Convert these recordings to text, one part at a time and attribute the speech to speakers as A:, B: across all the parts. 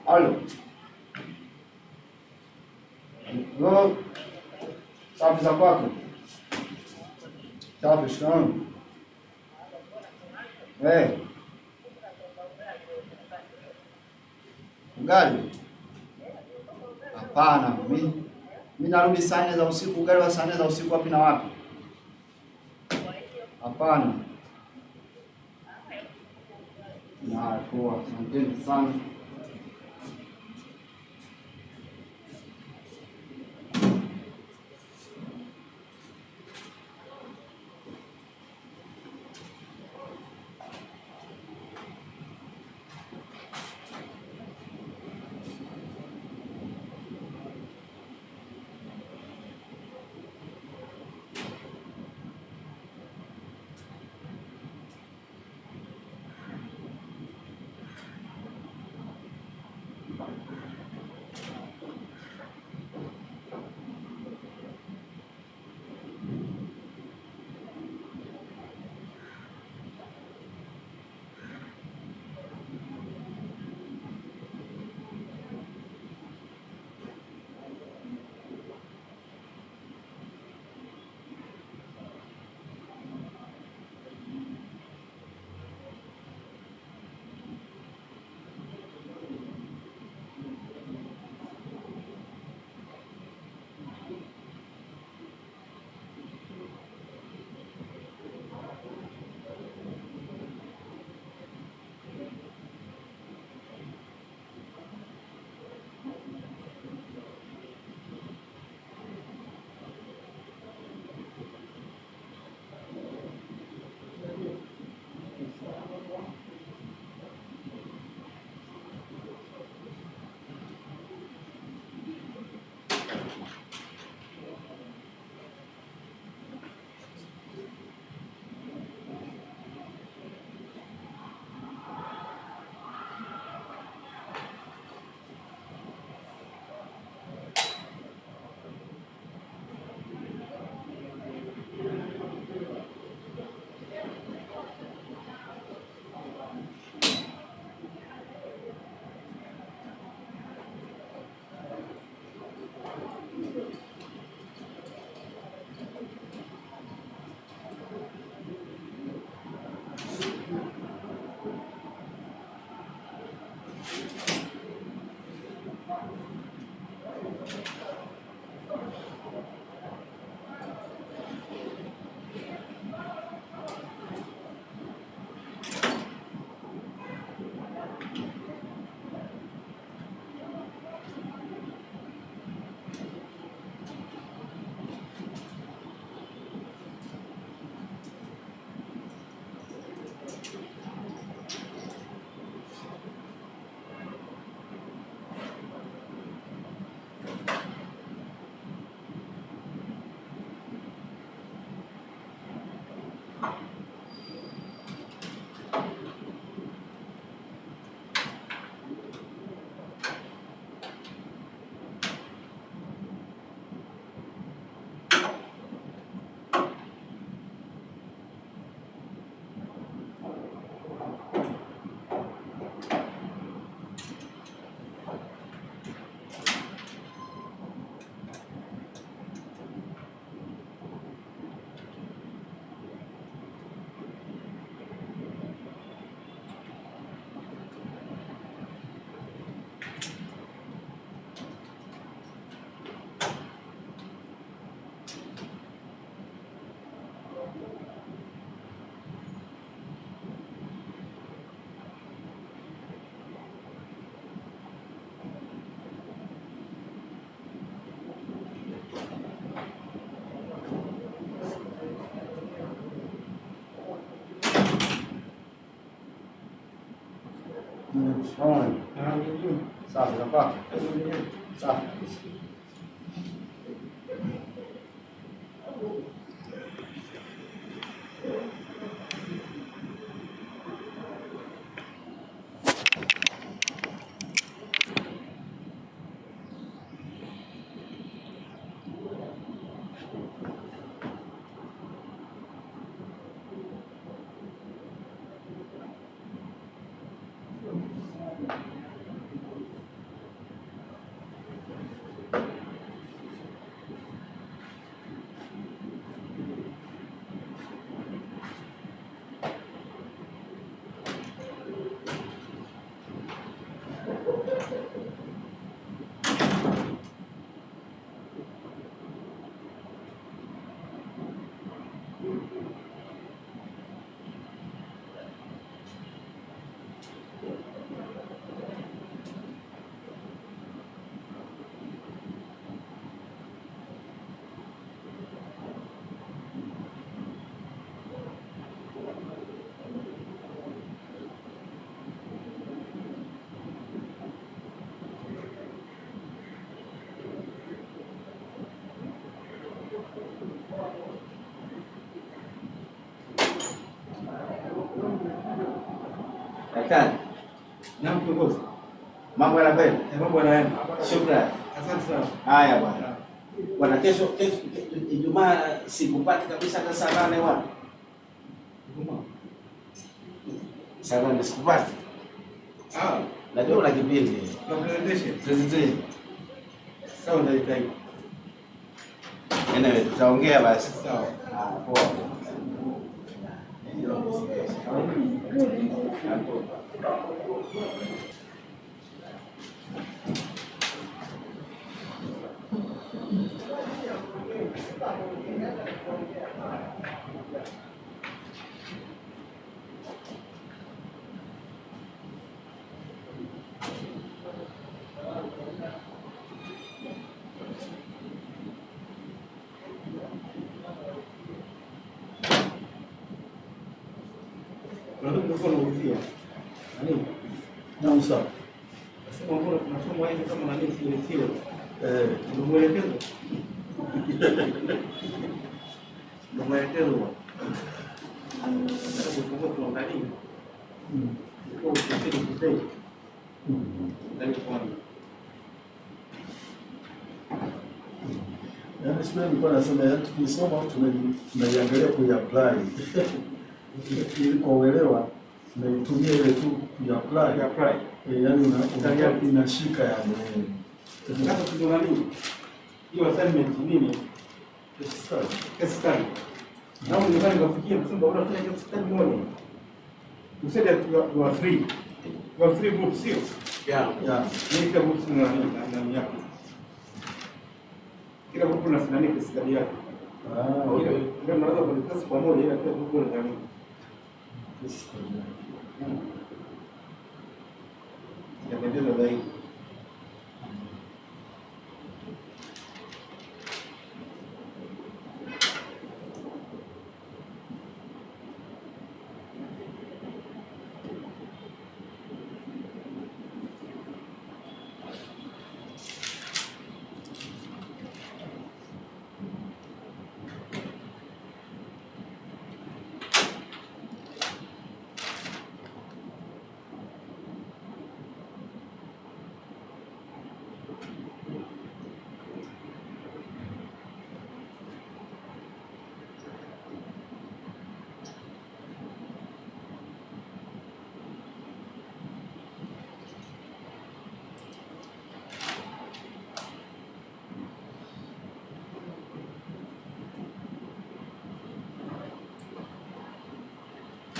A: Halo. Go. Safi za kwako? Safi, shikamoo. Eh. Ugali? Hapana, mimi narudi saa 4 za usiku. Ugali wa saa 4 za usiku wapi na wapi? Hapana. Na poa, asanteni sana. Shikamoo. Safi za kwako? Safi kabisa.
B: Daktari.
C: Na kiongozi.
B: Mambo yanakwenda?
C: Mambo yanaenda.
B: Shukrani.
C: Asante sana.
B: Haya bwana. Bwana, kesho Ijumaa sikupati kabisa hata saa 8 bwana.
C: Ijumaa.
B: Saa 8 sikupati. Najua una kipindi.
C: Na presentation.
B: Presentation.
C: Sawa ndio itaiko.
B: Anyway, tutaongea basi.
C: Sawa.
B: Poa.
C: Ndio naulizia. Nani?
D: Na usawa.
C: Nasema mbona tunasoma hivi kama nani sio? Ndio mwelekezo. Ndio mwelekezo. Sasa kwa tuangalie. Kwa usafiri kutei. Ndio kwa
D: Yaani sio nilikuwa nasema tukisoma tunaiangalia kuiapply. Ili kwa uelewa tunaitumia ile tu kuiapply. Yaani inashika yani.
C: sasa tuna nini? Hiyo assignment nini? Case study. Na unaweza kufikia mfumba unafanya case study moja. You said that you are three. You are three groups here.
B: Yeah.
C: Ni kila group na nani yako. Kila group na nani case study yake. Okay. Ndio mnaweza kudiscuss pamoja ila kila group na nani. Yapendeza zaidi.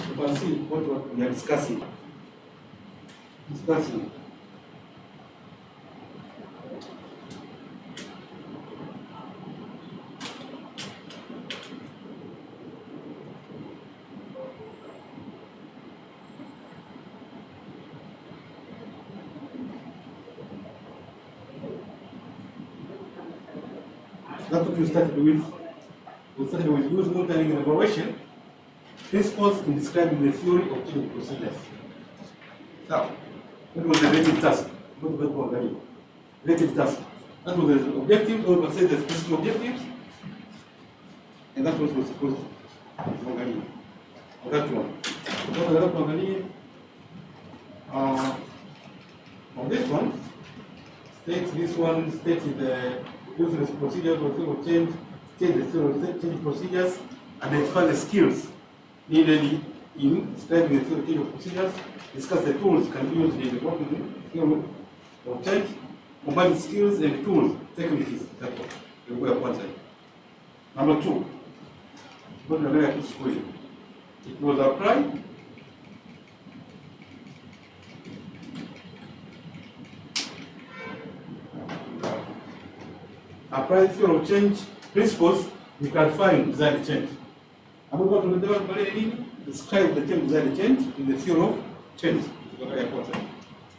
C: You can see what we are discussing. That's what we started with. We started with use monitoring and evaluation principles in describing the theory of change procedures. Now, what was the relative task? What was the relative task? That was the objective, or say the specific objectives, and that was what was supposed to be. That one. On this one, states the useless procedures or change the procedures, identify the skills needed in describing the theory of procedures, discuss the tools can be used in the development of change, combine skills and tools, techniques, that one. Number two, it was applied theory of change principles, you can find desired change. Describe the desired change in the theory of change.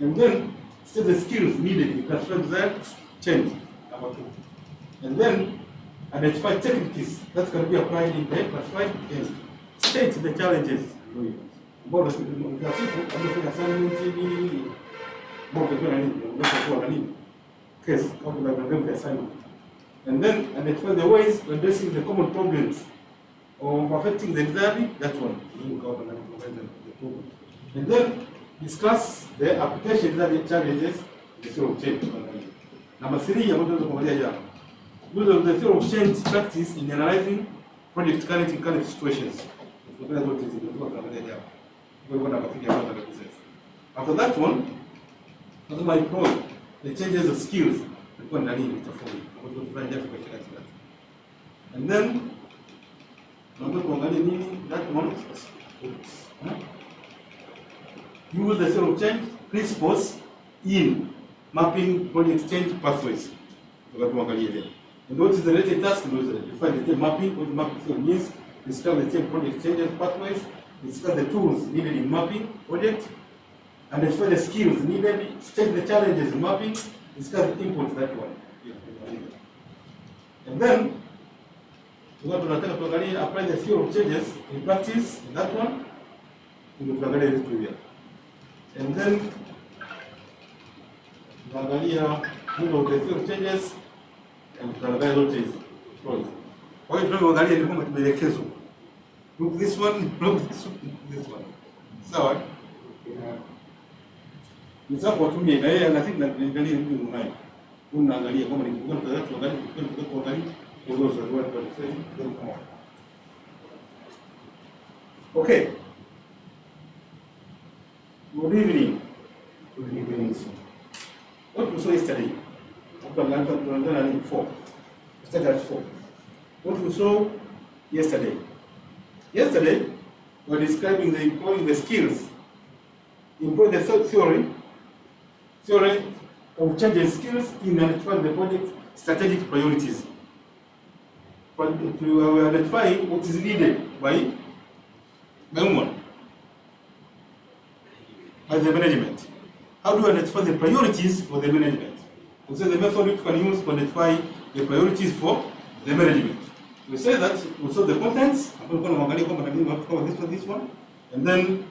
C: And then state the skills needed in classify desired change. Number two. And then identify techniques that can be applied in the classified change. State the challenges. And then identify the ways of addressing the common problems of affecting the anxiety, that one. And then discuss the applications and the challenges the theory of change. Number 3, ambayo tunaweza kuangalia jana. Use of the theory of change practice in analyzing project current in current situations. Tunaangalia zote hizi ndio tunaangalia jana. Kwa hiyo nafikia hapa kabisa. After that one, lazima employ the changes of skills kwa ndani ya tofauti. Ambapo tunafanya jambo kwa kila kitu. And then naomba tuangalie nini that one. Use the theory of change principles in mapping project change pathways. Tuangalie leo. And what is the related task? Define the term mapping. What mapping theory means? Discuss the term project changes pathways. Discuss the tools needed in mapping project. Identify the skills needed. State the challenges in mapping. Discuss the inputs that one. And then tunataka tuangalie apply the theory of changes in practice in that one. Tuangalie this two here. And then tuangalia the theory of changes and tuangalia zote hizi. Kwa hiyo tunaangalia ni kama tumeelekezwa. Look this one, look this one. Sawa? Ni sawa kwa tumie na yeye anafikiri na niangalie mtu mmoja. Unaangalia kama ni kwa tuangalie kwa those are what I'm saying. Okay. Good evening. Good evening. What we saw yesterday? After 4. Started at 4. What we saw yesterday? Yesterday, we were describing the employing the skills, employing the theory of changing skills in identifying the project strategic priorities. But we are identifying what is needed by the management. How do we identify the priorities for the management? We say the method we can use to identify the priorities for the management. We say that we saw the contents, this one, and then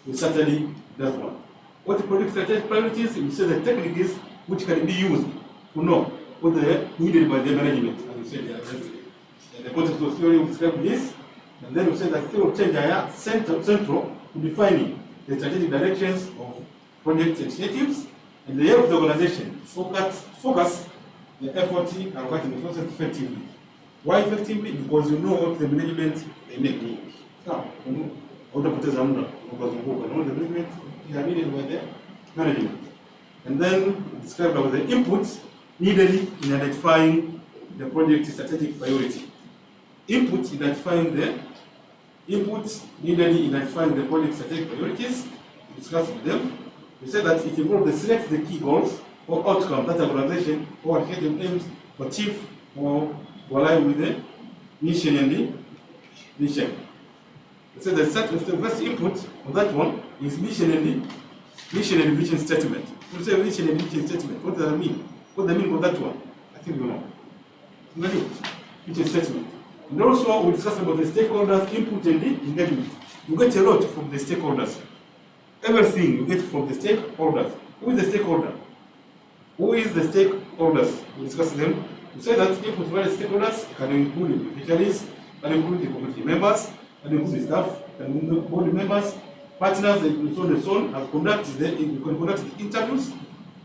C: we study that one. What project strategic priorities? We say the techniques which can be used to know what they needed by the management. As we said, in the context of theory, we describe this, and then we say that theory of change are central to defining the strategic directions of project initiatives, and the aim of the organization focus the effort and working the process effectively. Why effectively? Because you know what the management they make. Now, the management is needed by the management. And then describe about the inputs needed in identifying the project strategic priority. Inputs identifying the inputs needed in identifying the project strategic priorities. Discuss with them. We said that it involves the select the key goals or outcomes that the organization or objective aims to achieve or to align with the mission and the vision. We said that the first input of that one is mission and vision statement. We say mission and vision statement. What does that mean? What does that mean for that one? I think you know. Vision statement. And also we discuss about the stakeholders input and the engagement. You get a lot from the stakeholders. Everything you get from the stakeholders. Who is the stakeholder? Who is the stakeholders? We discuss them. We say that input various stakeholders can include beneficiaries, can include the community members, can include the staff, can include board members, partners, and so on and so on. You can conduct the interviews,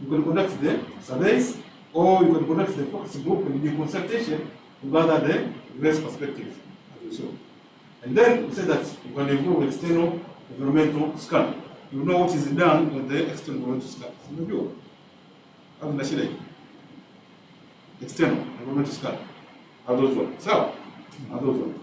C: you can conduct the surveys, or you can conduct the focus group and the consultation to gather the various perspectives. And then we say that you can involve external environmental scan. You know what is done with the external environmental scan. External environmental scan. Are those ones? So, are those ones.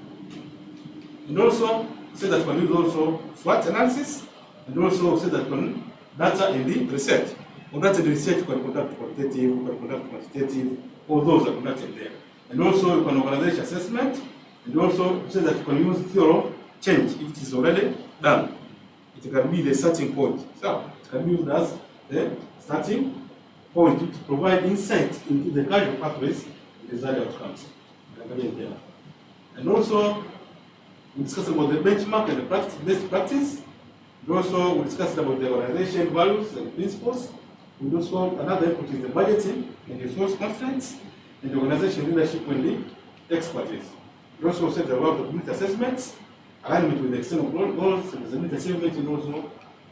C: And also say that we use also SWOT analysis, and also say that when data in the research. Or data in the research you can conduct qualitative, you can conduct quantitative, all those are conducted there. And also you can organize assessment, and also say that you can use theory of change if it is already done. It can be the starting point. So it can be used as the starting point to provide insight into the kind of pathways and desired outcomes. And also we discuss about the benchmark and the best practice. We also we discussed about the organization values and principles. We also another input is the budgeting and the resource constraints and the organization leadership and the expertise. We also said about the community assessments, alignment with the external goals, and the assessment, and also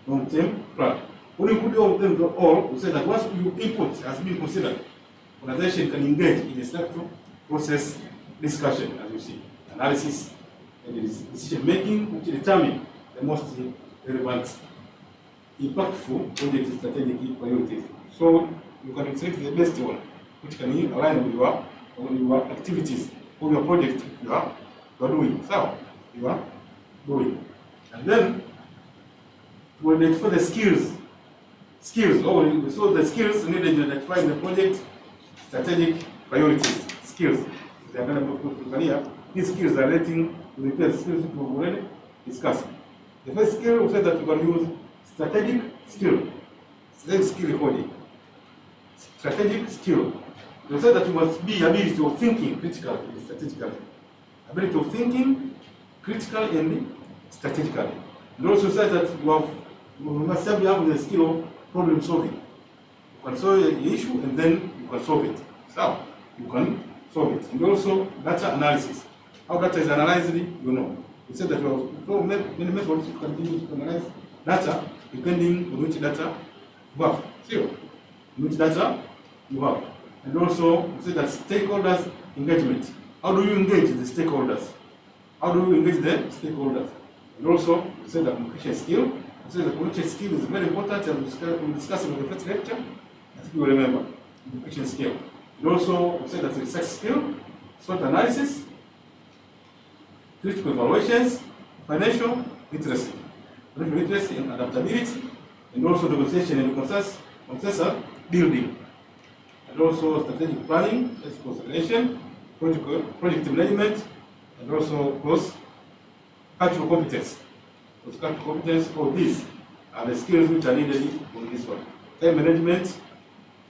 C: long-term plan. When you put all of them all, we say that once your input has been considered, organization can engage in a structural process discussion, as you see, analysis, and decision making, which determine the most relevant, impactful project strategic priorities. So you can select the best one, which can align with your activities or your project you are doing. So you are doing, and then to identify the skills, so the skills needed to identify the project strategic priorities. Skills. They are going to these skills are relating to the skills we have already discussed. The first skill we said that we can use strategic skill. Strategic skill. We said that you must be ability of thinking critically and strategically. Ability of thinking critically and strategically. And also said that you must have the skill of problem solving. You can solve the issue and then you can solve it. So you can solve it. And also data analysis. How data is analyzed, you know. We said that we have so many methods you can use to analyze data depending on which data you have. Which data you have. And also we said that stakeholders engagement. How do you engage the stakeholders? How do you engage the stakeholders? And also we said that communication skill. So the communication skill is very important, and we'll discuss it in the first lecture. I think you will remember communication skill. And also, we said that research skill, SWOT analysis, critical evaluations, financial literacy, and adaptability, and also negotiation and consensus building, and also strategic planning, consideration, project management, and also cross-cultural competence. Competence, all these are the skills which are needed on this one. Time management,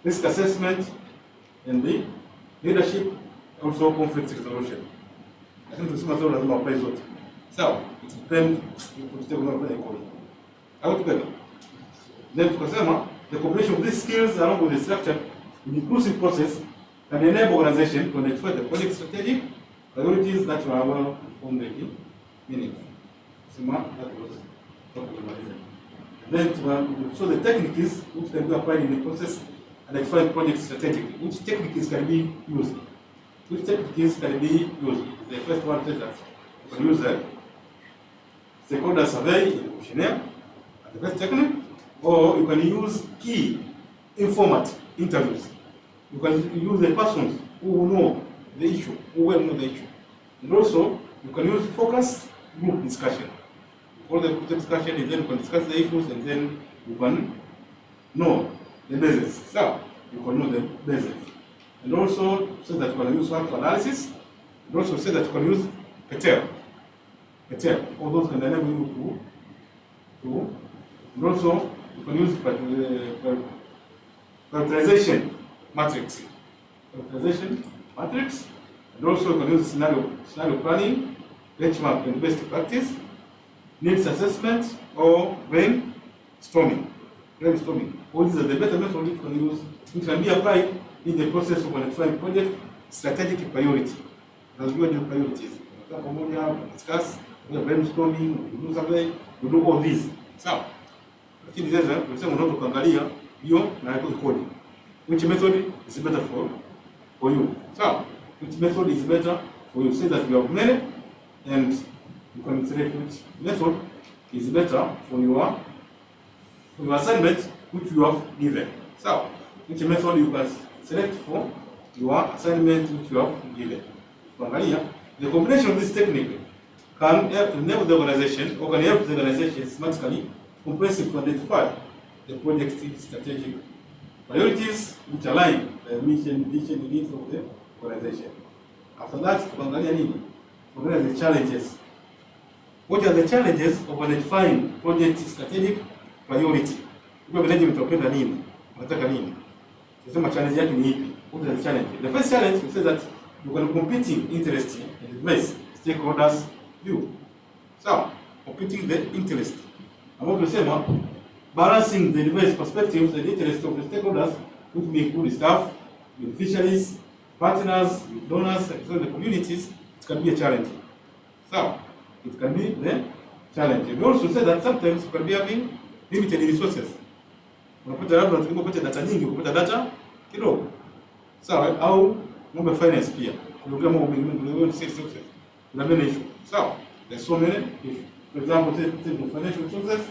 C: risk assessment, and the leadership, also conflict resolution. I think this matter does not apply to it. So, it depends on the How together. Then, the combination of these skills along with the structure in inclusive process can enable organization to identify the project strategic priorities that are well informed in meaning. That was then so the techniques which can be applied in the process and identify project strategically. Which techniques can be used? Which techniques can be used? The first one says that you can use the stakeholder survey in the questionnaire as the first technique, or you can use key informant interviews. You can use the persons who know the issue, who well know the issue. And also you can use focus group discussion. All the discussion, and then you can discuss the issues, and then you can know the basis. So you can know the basis. And also say that you can use SWOT analysis. And also say that you can use PETEL. All those can enable you to. And also you can use prioritization matrix. And also you can use scenario planning, benchmark and best practice, needs assessment, or brainstorming. All these are the better methods you can use, which can be applied in the process of identifying project strategic priority. As we do priorities, we discuss, we brainstorming, we do survey, we do all these. So, lakini sasa tunasema unataka kuangalia hiyo na hapo ikoje. Which method is better for you? So, which method is better for you? Say that you have many, and you can select which method is better for your assignment which you have given. So, which method you can select for your assignment which you have given. The combination of this technique can enable the organization, or can help the organization systematically, comprehensively to identify the project strategic priorities which align the mission, vision, and needs of the organization. After that, what are the challenges? What are the challenges of identifying project strategic priority? Management unapenda nini? Unataka nini? Tunasema challenge yake ni ipi? What are the challenges? The first challenge we say that you can competing interest and advice stakeholders view. So, competing the interest. And what we say, balancing the diverse perspectives and interests of the stakeholders, which may include staff, beneficiaries, partners, donors, and the communities, it can be a challenge. So, it can be the challenge. We also say that sometimes you can be having limited resources. Unapata labda unatumia kupata data nyingi, kupata data kidogo. Sawa, au mambo ya finance pia. Kuna mambo mengi sales resources. Kuna many issues. Sawa. There's so many issues. For example, take the financial resources,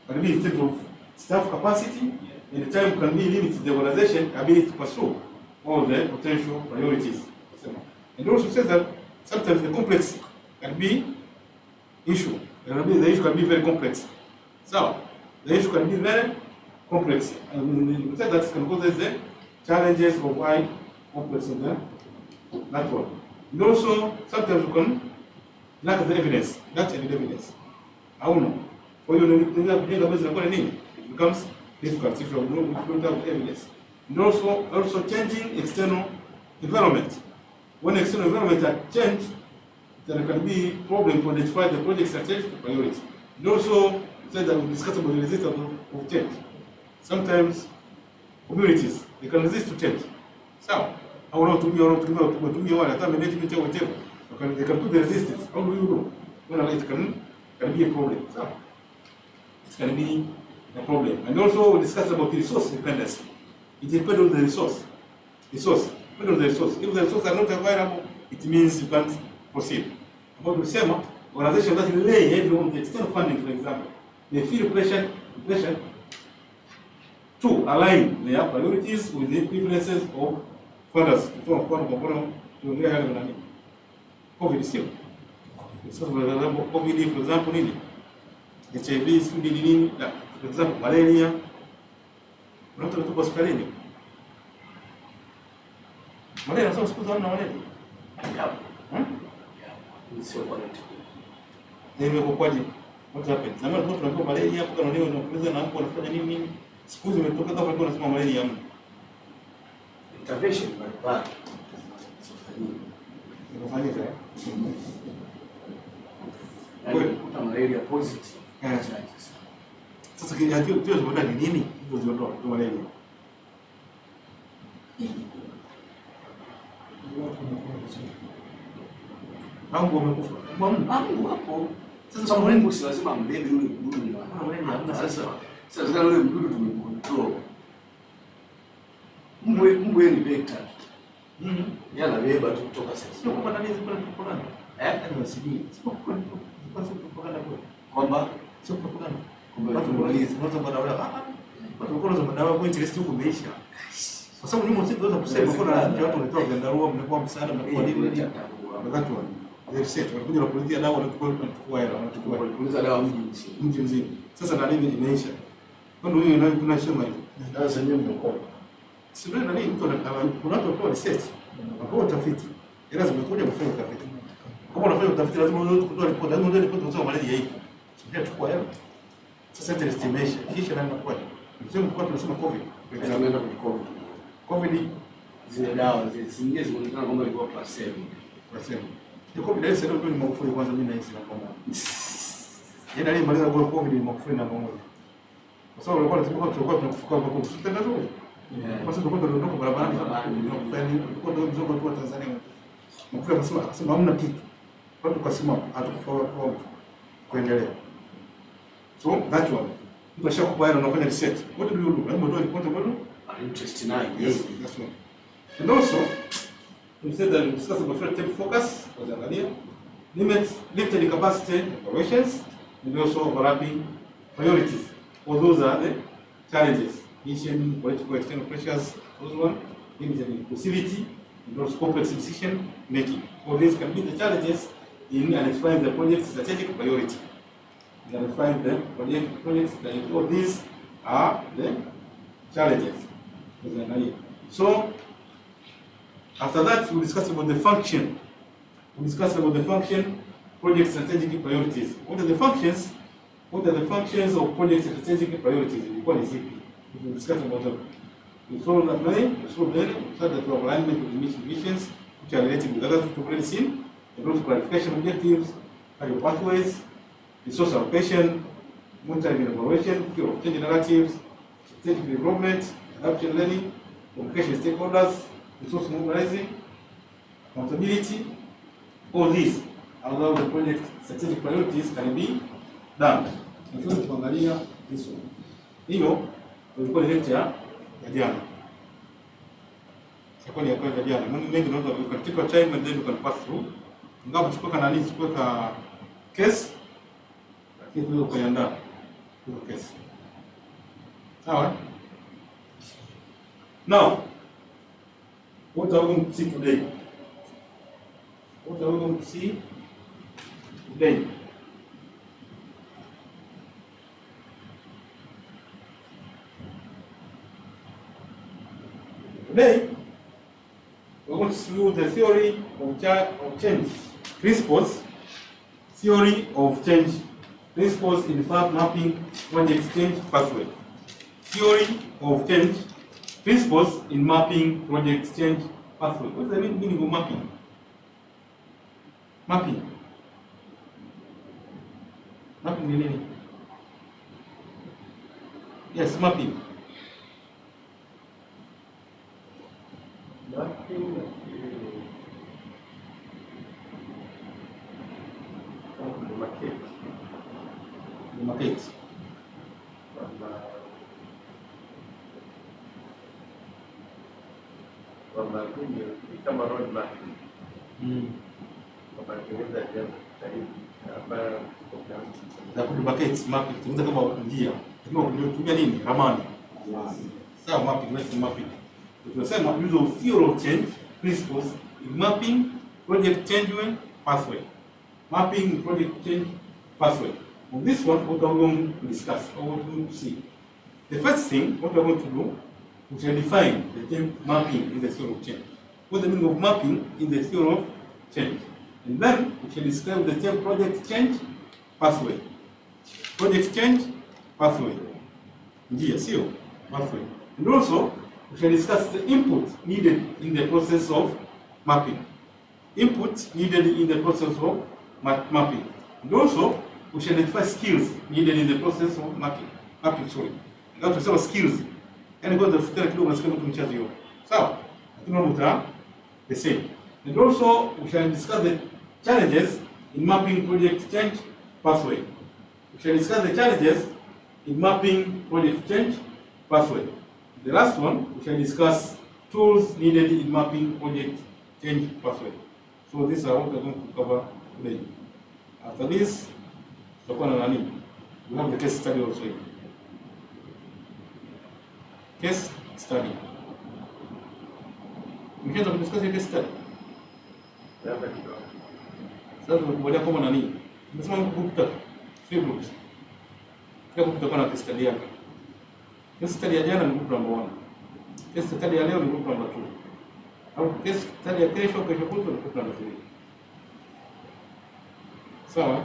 C: can be instead of staff capacity, and the time can be limited the organization ability to pursue all the potential priorities. And also says that sometimes the complex can be issue. The issue can be very complex. So the issue can be very complex. And we said that can cause the challenges of high complex of the network. And also sometimes you can lack the evidence, that and evidence. I don't know. For you it becomes difficult if you don't have evidence. And also changing external environment. When external environment are changed, there can be problem to identify the project strategic priority. And also said that we discussed about the resistance of change. Sometimes communities they can resist to change. So how not to be one at management or whatever. They can put the resistance. How do you know? Well, it can be a problem. So it can be a problem. And also we discussed about resource dependency. It depends on the resource. Depends on the resource. If the resources are not available, it means you can't proceed. About the same organization that rely heavily on the external funding, for example, they feel pressure to align their priorities with the preferences of funders. COVID still. So, for example, COVID, for example, HIV, for example, malaria. Not to hospitalini. Malaria sio siku za malaria.
B: Sio quality.
C: Ndio kwaje? What happened? Zamani tulikuwa tunapewa malaria hapo kana leo unakuuliza na hapo wanafanya nini? Siku zimetoka kama walikuwa wanasema malaria hamna.
B: Intervention mbalimbali.
C: Inafanyika.
B: Kuta malaria positive.
C: Sasa kijajio zinaenda ni nini? Ndio ziondoa kwa malaria. Mambo wamekufa.
B: Mambo hapo. Sasa mrengo si lazima mbebe yule mdudu ni
C: Hamna
B: sasa yule mdudu tumemcontrol. Mbwe ni vector. Yeye anabeba tu kutoka sasa.
C: Sio kwa nani ziko propaganda. Ndio sijui. Sio kwa propaganda kwa.
B: Kwamba
C: Sio propaganda.
B: watu waulize
C: Unaweza madawa. Watu wako na madawa kwa interest huko imeisha. Kwa sababu nyuma usipoweza kusema kuna watu wanatoa vyandarua mnakuwa msaada mnakuwa nini? Wakati wa research walikuja kuulizia dawa wanachukua hela
B: kuuliza dawa
C: mji mzima. Sasa na nini imeisha? Kwa ndio hiyo tunasema hivi.
D: Dawa zenyewe mmekopa.
C: Sio na nini mtu kuna watu wa research. Wako utafiti. Hela zimekuja kufanya utafiti. Kama unafanya utafiti lazima uwe kutoa ripoti, lazima uwe ripoti unasema malaria hii. Sio chukua hela. Sasa interest imeisha. Kisha nani anakuwa? Msemo kwa tunasema COVID.
B: tunaenda kwenye COVID.
C: COVID
B: Zile dawa zile zinaonekana kwamba ilikuwa placebo.
C: Placebo. Hiyo COVID ile sasa ndio ni Magufuli kwanza mimi nahisi na kwamba. Yeye alimaliza kwa COVID ni Magufuli na pamoja. Kwa sababu tulikuwa tunakufuka kwa COVID. Tutenda tu. Kwa sababu tulikuwa tunatoka barabarani tunafanya tulikuwa ndio mzungu wa Tanzania. Magufuli akasema hamna kitu. Watu kasema hatukufaulu kuendelea. So that one. Mtu ashakupa hela unafanya research. What do you do? Lazima utoe report about
B: Interest nayo.
C: yes, that's one. And also, we said that we discussed about short-term focus, limited capacity operations, and also overlapping priorities. All those are the challenges. Asian political external pressures, those one, limited inclusivity, and also complex decision making. All these can be the challenges in identifying the project's strategic priority. Identifying the projects, all these are the challenges. So, after that, we discuss about the function. Project strategic priorities. What are the functions? What are the functions of project strategic priorities? We discuss about them. We saw that way, we saw then, we said that we have alignment with the mission visions, which are related with other to already seen, and also clarification objectives, career pathways, resource allocation, monitoring and evaluation, fear of change narratives, strategic development, adaptation learning, communication stakeholders, resource mobilizing, accountability. All these allow the project strategic priorities can be done. Tuangalia this one. Hiyo ilikuwa ni lecture ya jana. Ilikuwa ni ya kwanza jana. Mambo mengi unaweza kuchukua time and then you can pass through. Ingawa chukua kana nini, chukua ka case, lakini tuweze kuiandaa hiyo case. Sawa? Now, what are we going to see today? What are we going to see today? Today, we're going to see the theory of change principles. Theory of change principles in path mapping project change pathway. Theory of change principles in mapping project change pathway. What does the meaning of mapping? Mapping. Mapping ni nini? Yes, mapping. Mapping.
E: Kwamba ni kama road map. Kwamba tunaweza kujaribu hapa
C: Na kuduplicate mapping tunaweza kama njia. Lakini kutumia nini? Ramani. Sawa, mapping, let's mapping. Tunasema use of theory of change principles in mapping project change pathway. Mapping project change pathway. On this one, what are we going to discuss or what we going to see? The first thing, what we are going to do, we shall define the term mapping in the theory of change. What the meaning of mapping in the theory of change? And then we shall describe the term project change pathway. Project change pathway. Njia, sio pathway. And also, we shall discuss the input needed in the process of mapping. Input needed in the process of mapping. And also, we shall identify skills needed in the process of mapping. Now to say skills. And go to the kidogo nasikia mtu mchazi hiyo. Sawa? Lakini mta the same. And also, we shall discuss the challenges in mapping project change pathway. We shall discuss the challenges in mapping project change pathway. The last one, we shall discuss tools needed in mapping project change pathway. So these are what we're going to cover today. After this, tutakuwa na nani? We have the case study also. Case study. Mkianza kudiscuss case study.
E: labda kidogo.
C: Sasa tunakubalia kama nani? Tunasema group tatu. 3 groups. Kila group tutakuwa na case study yake. Case study ya jana ni group number 1. Case study ya leo ni group number 2. Au case study ya kesho kutwa ni group number 3. Sawa?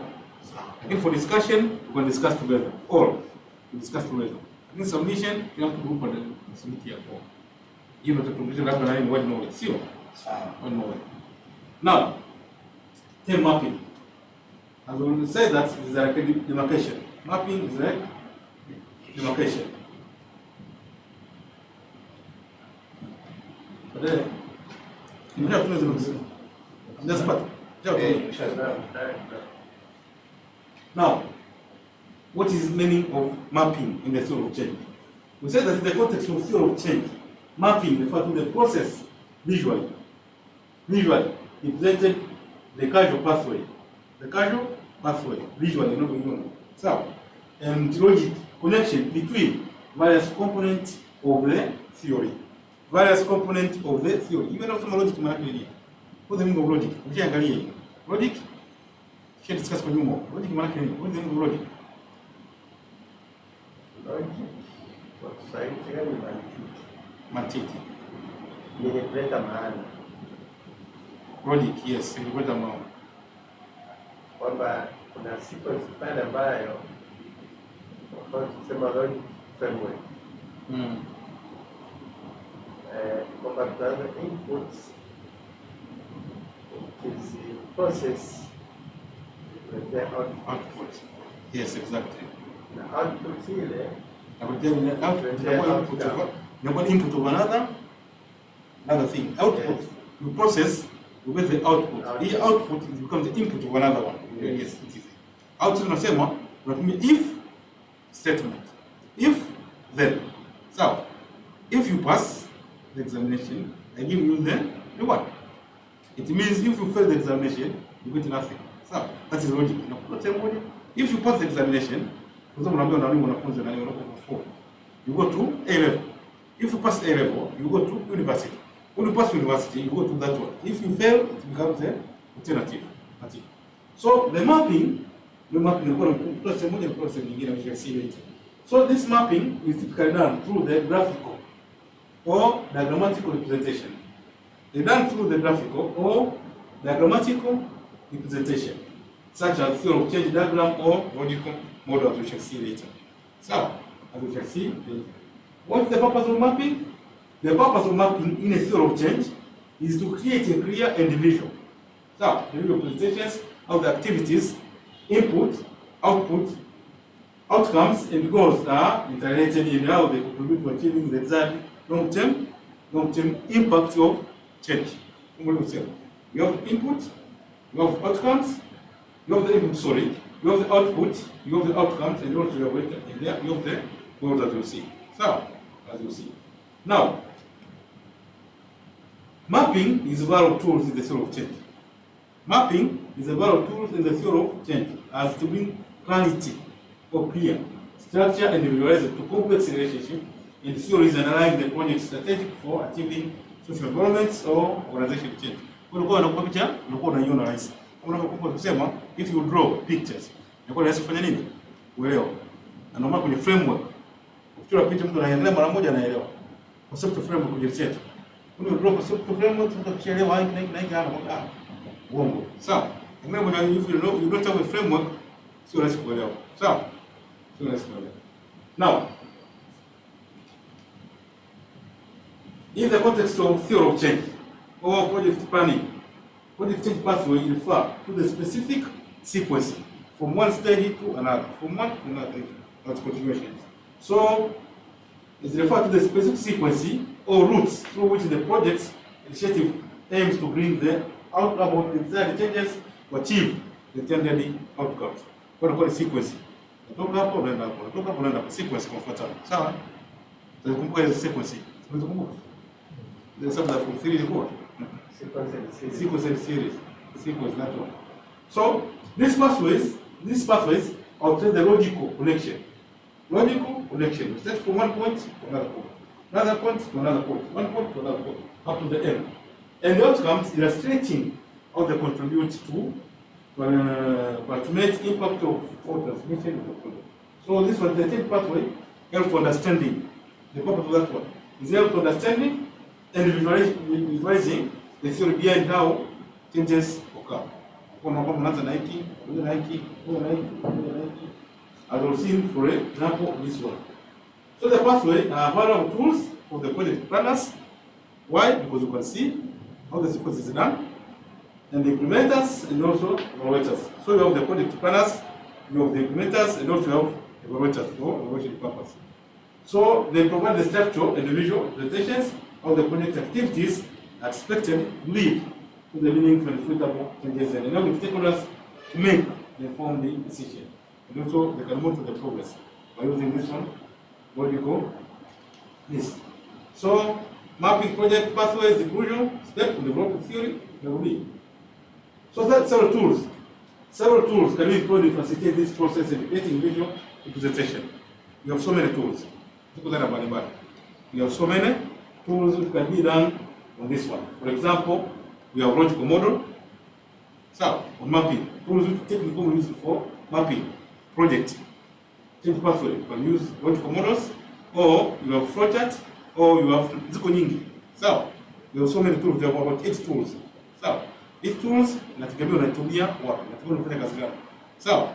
C: Again, for discussion, we can discuss together. All we discuss together. In submission, you have to group and submit here for. You know, to completion labda na word knowledge, sio?
B: Sawa.
C: Word knowledge. Now, term mapping. As we will say that is like a demarcation. Mapping is like demarcation. But then, you have to know this part. Now, what is the meaning of mapping in the theory of change? We said that in the context of theory of change, mapping refers to the process visually represented the causal pathway. The causal pathway, visually, so, and logic connection between various components of the theory. Various components of the theory. Even after logic, what the meaning of logic? Logic, here discuss for you more. Logic, what the meaning of logic?
E: Logic kwa Kiswahili ni
C: Mantiki.
E: yenye kuleta maana.
C: Logic, yes, yenye kuleta maana.
E: Kwamba kuna sequence fulani ambayo kwa kusema logic framework. Kwamba tunaanza inputs is process with the
C: Output. Yes, exactly.
E: na output ile
C: Input of another thing. Output. You process, you get the output. The output becomes the input of another one. Yes, it is. Output unasema unatumia if statement. If then, so if you pass the examination, I give you the reward. It means if you fail the examination, you get nothing. So that is logic. If you pass the examination, for example, you go to A level. If you pass A level, you go to university. When you pass university, you go to that one. If you fail, it becomes an alternative. So the mapping, we shall see later. So this mapping is typically done through the graphical or diagrammatical representation. They done through the graphical or diagrammatical representation, such as theory of change diagram or logical model, as we shall see later. So, as we shall see later. What's the purpose of mapping? The purpose of mapping in a theory of change is to create a clear and visual. So, the visual presentations of the activities, input, output, outcomes, and goals are interrelated in how they contribute to achieving the desired long-term impact of change. You have input, you have outcomes, you have the input, you have the output, you have the outcomes, and also you have the goals that you see. So, as you see. Now, mapping is a valuable tool in the theory of change. Mapping is a valuable tool in the theory of change as to bring clarity or clear structure and visualize it to complex relationships in theories and align the project strategic for achieving social development or organization change. If you draw pictures, kufanya nini? Uelewa. Na ndio kwenye framework. Ukichora picha mtu anaangalia mara moja anaelewa. Concept framework kwenye research. When you draw concept framework, utakielewa hiki na hiki hapa. Uongo. Sawa. If you don't have a framework, sio rahisi kuelewa. Sawa. Sio rahisi kuelewa. Now, in the context of theory of change or project planning, project change pathway refer to the specific sequence from one stage to another, from one to another, that's continuation. So, it's referred to the specific sequence or routes through which the project's initiative aims to bring the outcome of the desired changes to achieve the intended outcomes. What we call sequence. Natoka hapo unaenda hapo, natoka hapo unaenda hapo, sequence kwa mfuatano. Sawa? Tunakumbuka ile sequence. Tunakumbuka. The subject from 3 is what? Sequence and series. Sequence, that one. So, these pathways obtain the logical connection. Logical connection. Start from one point to another point. Another point to another point. One point to another point. Up to the end. And the outcomes illustrating how they contribute to ultimate impact of transmission of the product. So this one, the third pathway, helps to understanding. The purpose of that one is help to understanding and visualizing the theory behind how changes occur. As we've seen, for example, this one. So the pathway are valuable tools for the project planners. Why? Because you can see how the sequence is done, and the implementers and also evaluators. So you have the project planners, you have the implementers, and also you have evaluators for evaluation purpose. So they provide the structure and the visual representations of the project activities expected to lead to the meaningful and suitable changes and enable stakeholders to make the informed decision. And also they can monitor the progress by using this one, what you call this. So mapping project pathways is the crucial step in developing theory and so that's several tools. Several tools can be employed to facilitate this process in creating visual representation. You have so many tools. You have so many tools which can be done on this one. For example, we have logical model. So, on mapping, tools which technically we use for mapping project. Change pathway, you can use logical models, or you have flowchart, or you have ziko nyingi. So, you have so many tools, there are about 8 tools. So, these tools, nategemea unatumia wapi, nategemea unafanya kazi gani. So,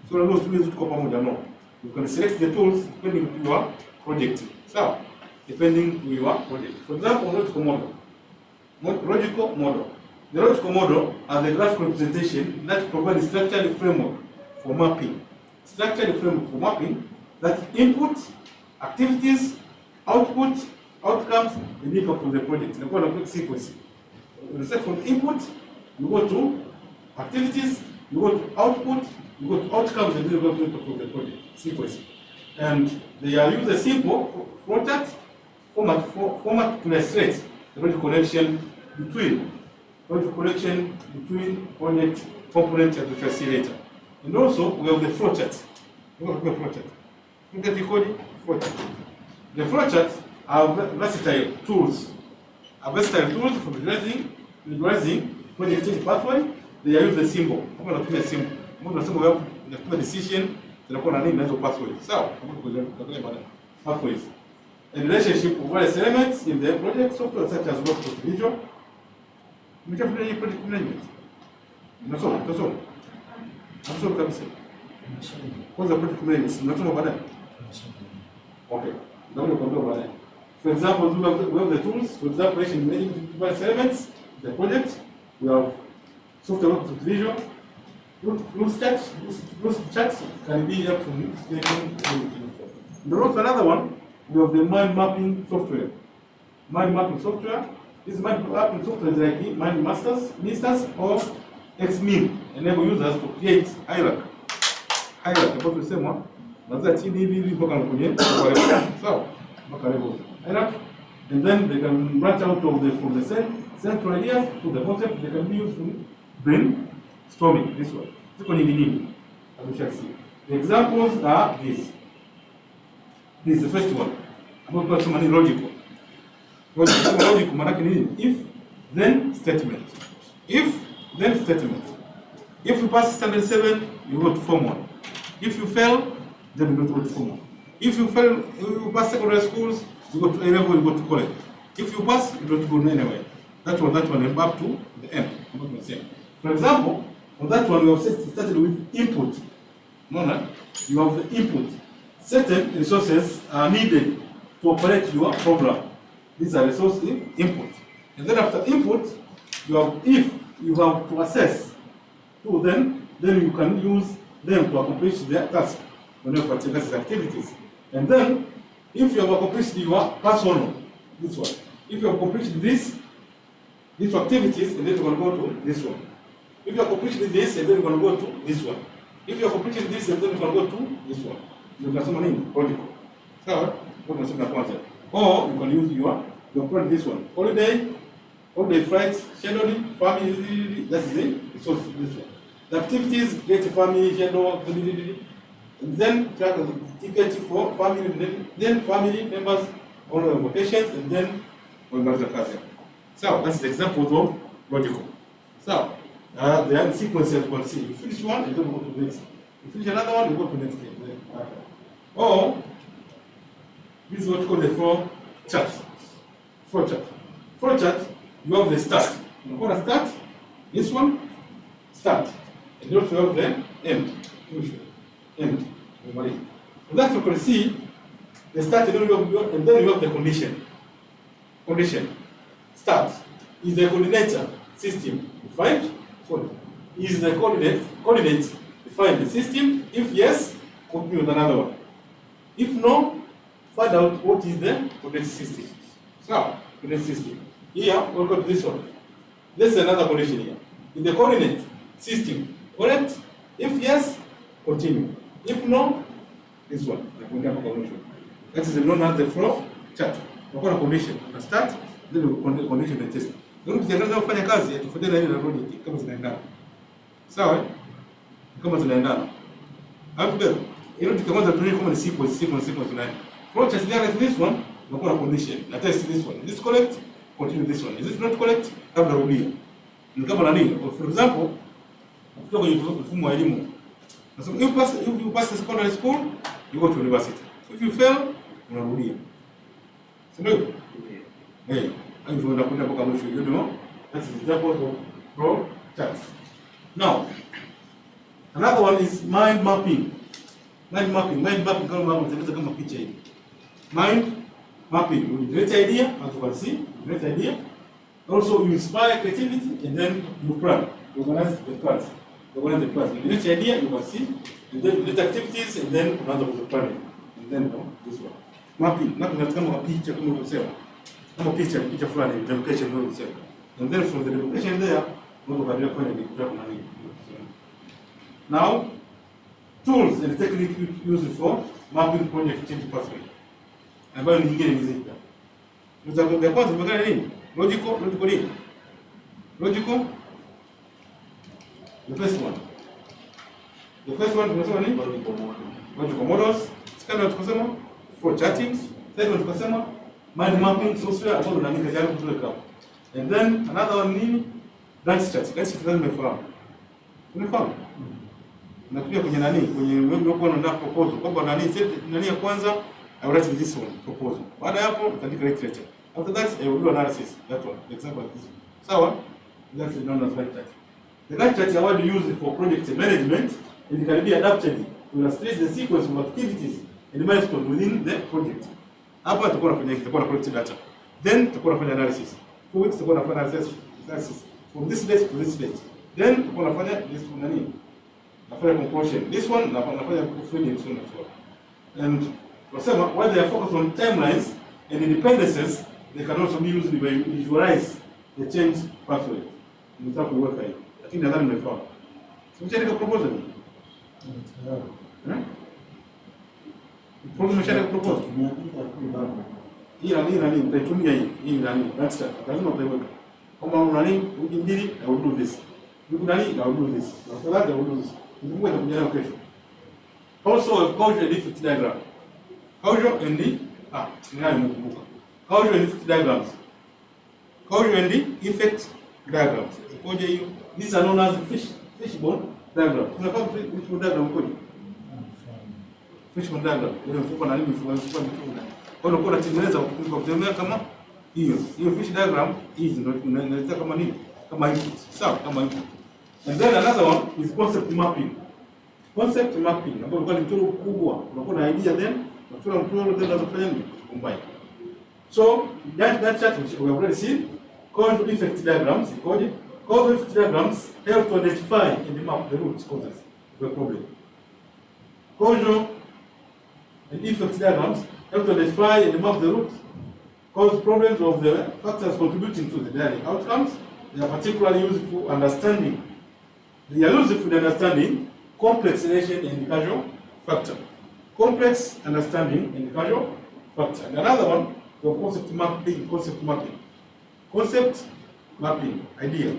C: so leo tumie zote kwa pamoja no. You can select the tools depending on your project. So, depending on your project. For example, logical model. Logical model. The logical model are the graphical representation that provide a structured framework for mapping. Structured framework for mapping that input, activities, output, outcomes, and impact of the project. They call a quick sequence. Except from input, you go to activities, you go to output, you go to outcomes, and then you go to impact of the project. Sequence. and they are use a simple flowchart format to illustrate the logic connection between project component and the see later. And also we have the flowchart. Look at the code flowchart. The flowcharts are versatile tools. For visualizing project pathway. They use the symbol. Kama natumia symbol. Kama tunasema wewe unatumia decision, tunakuwa na nini nazo pathways. Sawa? Kama tunakuja baada. Pathways. A relationship of various elements in the project software such as workflow visual. Mtafanya hii project management. Tunasoma kabisa. Kwanza project management tunasoma baadaye. Okay. Ndio ndio baadaye. For example, we have the tools, for example, management of various elements, the project, we have software workflow visual. Loose charts can be up from There also another one, we have the mind mapping software. Mind mapping software. This mind mapping software is like Mind Masters or XMIM, enable users to create hierarchy. Hapo tusema naanza chini hivi mpaka kwenye sawa mpaka level hierarchy, and then they can branch out of from the central ideas to the concept. They can be used in brainstorming. This one. As we shall see. The examples are this. This is the first one. About so many logical. Logical manake nini? If then statement. If then statement. If you pass standard 7, you go to form 1. If you fail, then you go to form 1. If you fail, you pass secondary schools, you go to A level, you go to college. If you pass, you don't go anywhere. That one, and up to the end. For example, on that one, we have started with input. You have the input. Certain resources are needed to operate your program. These are resource input. And then after input, you have if you have to assess. So then you can use them to accomplish their task when you have these activities. And then, if you have accomplished your personal, this one. If you have accomplished these activities, and then you can go to this one. If you accomplish this, and then you can go to this one. If you accomplish this, and then you can go to this one. You can summon in protocol. So, or you can use your product this one. Holiday flights, scheduling, family, that's the resource this one. The activities, create a family, schedule, and then track the ticket for family, then family members on the vacations, and then on the class. So that's the example of logical. So there are sequences you can see. You finish one, and then you go to the next. You finish another one, you go to the next. Or this is what we call the flow chart. Flow chart, you have the start. You want to start, this one, start. And you also have the end. End. So that you can see the start, and then you have the condition. Start. Is the coordinator system defined? Is the coordinates defined the system? If yes, continue with another one. If no, find out what is the coordinate system. So, coordinate system. Here, we'll go to this one. This is another condition here. Is the coordinate system correct? If yes, continue. If no, this one. That is known as the flow chart. We're going to condition. We start, then we condition the test. Ndio tukiangalia kufanya kazi tufuatilie na ile logic kama zinaendana. Sawa? Kama zinaendana. Hapo ndio. Ile tukianza tuone kama ni sequence tunayo. Flow chart there is this one, unakuwa na condition. Na test this one. Is this correct? Continue this one. Is this not correct? Labda rudia. Ni kama nani? For example, kutoka kwenye mfumo wa elimu. So if you pass the secondary school, you go to university. If you fail, unarudia. Sio? Eh, hivyo unakwenda mpaka mwisho. You know? That's the example of flow chart. Now, another one is mind mapping. Mind mapping kama unatengeneza kama picha hivi. Mind mapping, you create idea, as you can see, you create idea. Also, you inspire creativity, and then you plan. You organize the plans. You create idea, you can see, and then you create activities, and then another with the planning. And then this one. Mapping is kama picha kama ulivyosema. Kama picha fulani, demarcation ndio ulivyosema. And then from the demarcation there, unaweza kuendelea kufanya kitu chako na nini. Now, tools and techniques used for mapping project change pathway. Ambayo ni nyingine ni zipi? Mzunguko ya kwanza tumekana nini? Logical nini? Logical. The first one tunasema nini? Logical models. Second one tunasema flow charting. Third one tunasema mind mapping software ambayo unaandika jana kutoka hapo. And then another one nini? Branch charts. Branch charts tumefahamu. Tumefahamu. Na pia kwenye nani? Kwenye wewe uko unaandaa proposal. Kwamba nani ya kwanza I will write this one proposal. Baada hapo utaandika literature. After that I will do analysis. That one. The example like this one. Sawa? That's known as Gantt chart. The Gantt chart is a word used for project management and it can be adapted to illustrate the sequence of activities and milestones within the project. Hapa tutakuwa tunafanya collect data. Then tutakuwa tunafanya analysis. 2 weeks tutakuwa tunafanya analysis from this date to this date. Then tutakuwa tunafanya this nani? Nafanya conclusion. This one nafanya proofreading so and so. And tunasema while they are focused on timelines and independencies, they can also be used to visualize the change pathway. Nitaka kuweka hiyo. Lakini nadhani mmefahamu. Simcheni proposal. Proposal mshaka proposal. Hii nani mtaitumia hii nani? That's it. Lazima utaiweka. Kama una nini wiki mbili I will do this. Wiki nani I will do this. After that I will do this. Mungu atakujalia kesho. Also causal and effect diagram. Causal and nimekumbuka. Causal and effect diagrams. Causal and effect diagrams. Ikoje hiyo? These are known as fishbone diagram. Tunafahamu fishbone diagram ikoje? Fishbone diagram. Ile mfuko na nini mfuko mfuko. Kwa hiyo unatengeneza kutengeneza kama hiyo. Hiyo fish diagram hizi ndio tunaleta kama nini? Kama input. Sawa, kama input. And then another one is concept mapping. Concept mapping, ambapo kwa mchoro mkubwa, unakuwa na idea then, unachora mchoro then unafanya nini? Combine. So, that chart which we have already seen, causal effect diagrams, ikoje? Causal effect diagrams help to identify and map the root causes of the problem. Causal and effect diagrams help to identify and map the root cause problems of the factors contributing to the desired outcomes. They are particularly useful for understanding. They are useful in understanding complex relation and causal factor. Complex understanding and causal factor. And another one, the concept mapping. Concept mapping. Idea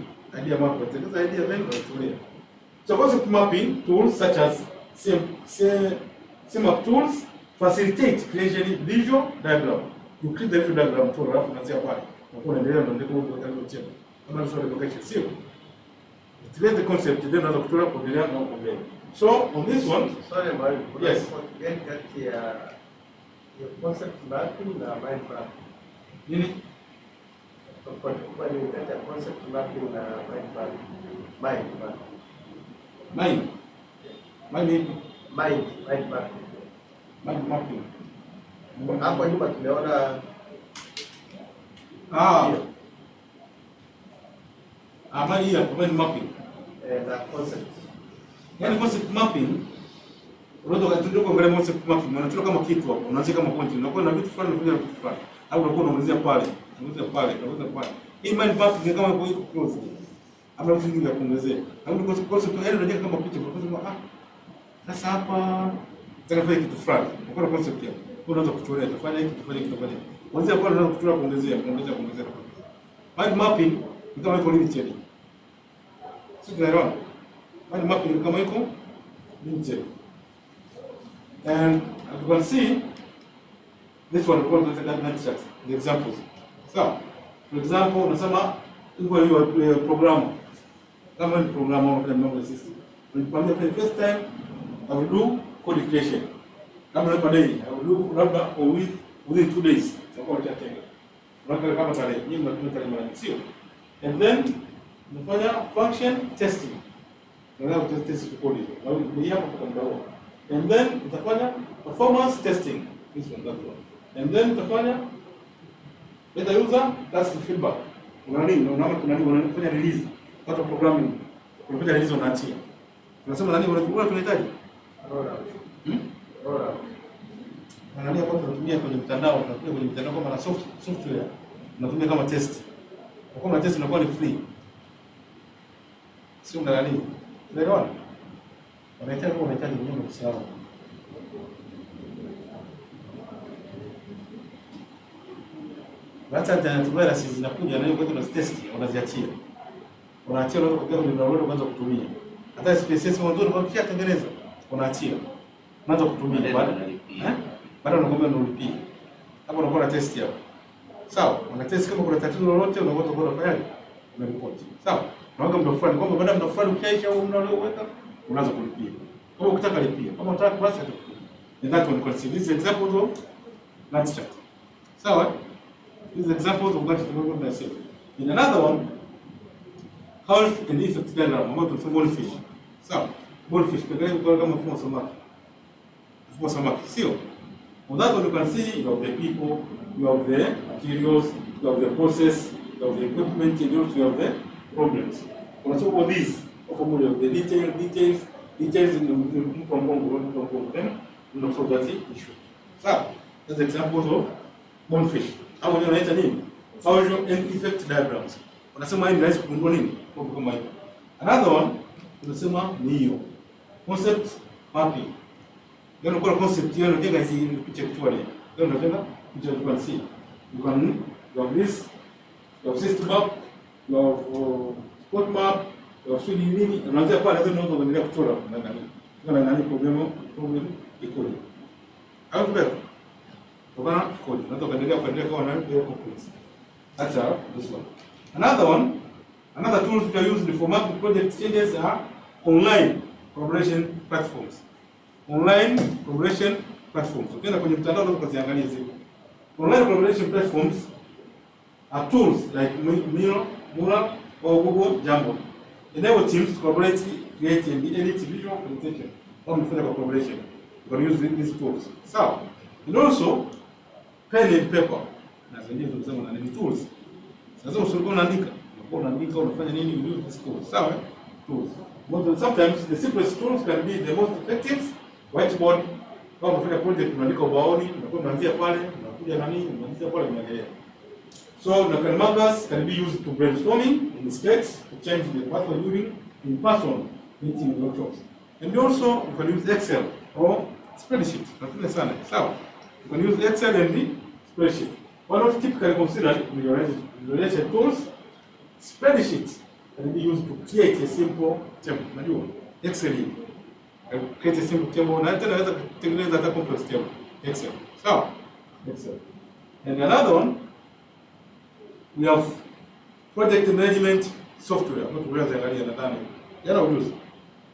C: mapping. This idea then. So concept mapping tools such as CMAP tools facilitate creation visual diagram. You create the visual diagram to rough na zia pale. Unakuwa unaendelea na ndiko kwa chini. Kama sio location sio. Create the concept then unaweza kutoa kuendelea na kuendelea. So on this one,
E: sorry Mario,
C: yes.
E: Kati ya concept mapping na mind mapping.
C: Nini?
E: Kwa ni kati ya concept mapping na mind mapping. Mind mapping. Hapo nyuma tumeona
C: mind mapping.
E: Na concept.
C: Yaani concept mapping unaweza kutumia kuangalia concept mapping, unachora kama kitu hapo, unaanza kama point, unakuwa na vitu fulani na vitu fulani. Au unakuwa unaongezea pale. Hii mind mapping ni kama iko close. Ama vitu vingi vya kuongezea. Au ni concept yaani unajenga kama picha, unasema sasa hapa tutafanya kitu fulani. Unakuwa na concept hapo. Unaweza kuchorea, utafanya hiki, utafanya hiki, utafanya hiki. Kwanza kwa unaweza kuchora kuongezea. Mind mapping ni kama iko limited. Sio tunaelewana? Mind mapping kama iko limited. And as you can see, this one we call the Gantt chart, the examples. So, for example, unasema iko hiyo program. Kama ni program au unafanya mambo ya system. Unapanga for the first time I will do code creation. Kama ni day, I will do labda within 2 days. Tutakuwa tunatenga. Unataka kama tarehe, nyinyi mnatumia tarehe mara sio? And then unafanya function testing. Unaweza kutest code hiyo. Na ni hapo kwa mdao. And then utafanya performance testing. This one, that one. And then utafanya beta user task feedback. Unafanya release. Hata programming. Unafanya release unaachia. Tunasema nani tunahitaji?
E: Rollout.
C: Angalia kwa tunatumia kwenye mtandao kama na software. Tunatumia kama test. Kwa kama test inakuwa ni free. Sio ndio nani? Unaelewa? Unahitaji mwenyewe kusahau. Hata antivirus zinakuja na hiyo kwa test unaziachia. Unaachia unaweza kuweka kwenye download kwanza kutumia. Hata SPSS mwanzo kwa kisha tengeneza unaachia. Unaanza kutumia baada unakwambia unalipia. Hapo unakuwa na test hapo. Sawa, una test kama kuna tatizo lolote unaweza kwenda kufanyaje? Unaripoti. Sawa. Unaweka muda fulani kwamba baada ya muda fulani ukiaisha au unaloweka unaanza kulipia. Kama ukitaka lipia, kama unataka basi atakupa. And that one consider this examples of Gantt chart. Sawa? These examples of Gantt chart are said. In another one, health and effects diagram about the goldfish. Sawa? Goldfish kwa kama mfumo samaki. Mfumo samaki, sio? On that one you can see you have the people, you have the materials, you have the process, you have the equipment, and also you have the problems. On top of this, you have the details in the from then you know, solve that issue. So, that's examples of goldfish. How many unaita nini? Causal and effect diagrams. Unasema hii ni rahisi kugundua nini? Kwa kama hiyo. Another one tunasema ni hiyo. Concept mapping. Then uko na concept hiyo unajenga hizi picha kichwani. Then unajenga picha you can see. You have this, you have system map, you have spot map, you have study nini. Unaanza pale then unaweza kuendelea kuchora na nani problem ikoje. Au better. Kwa code. Unaweza kuendelea kwa nani hiyo complex. That's this one. Another tools which are used for mapping project changes are online collaboration platforms. Online collaboration platforms. Ukienda kwenye mtandao unaweza kuziangalia hizo. Online collaboration platforms are tools like Miro, Mural, or Google Jambo. Enable teams to collaborate, create and edit visual presentation or method collaboration. You can use these tools. So, and also pen and paper. Na zenyewe tunasema ni tools. Sasa usipokuwa unaandika unafanya nini, you use this tools. Sawa? Tools. But sometimes the simplest tools can be the most effective. Whiteboard. Kama unafanya project unaandika ubaoni, unaanzia pale, unakuja na nini, unaanzia pale unaendelea. So the markers can be used to brainstorming in sketches to change the pathway during in-person meeting workshops. And also you can use Excel or spreadsheet. Napenda sana. Sawa? You can use Excel and the spreadsheet. One of typically considered visualization tools, spreadsheet can be used to create a simple table. Unajua Excel create a simple table na tena naweza kutengeneza hata complex table. Excel. Sawa? Excel. And another one, we have project management software. Not kuweza angalia nadhani. Yana ujuzi.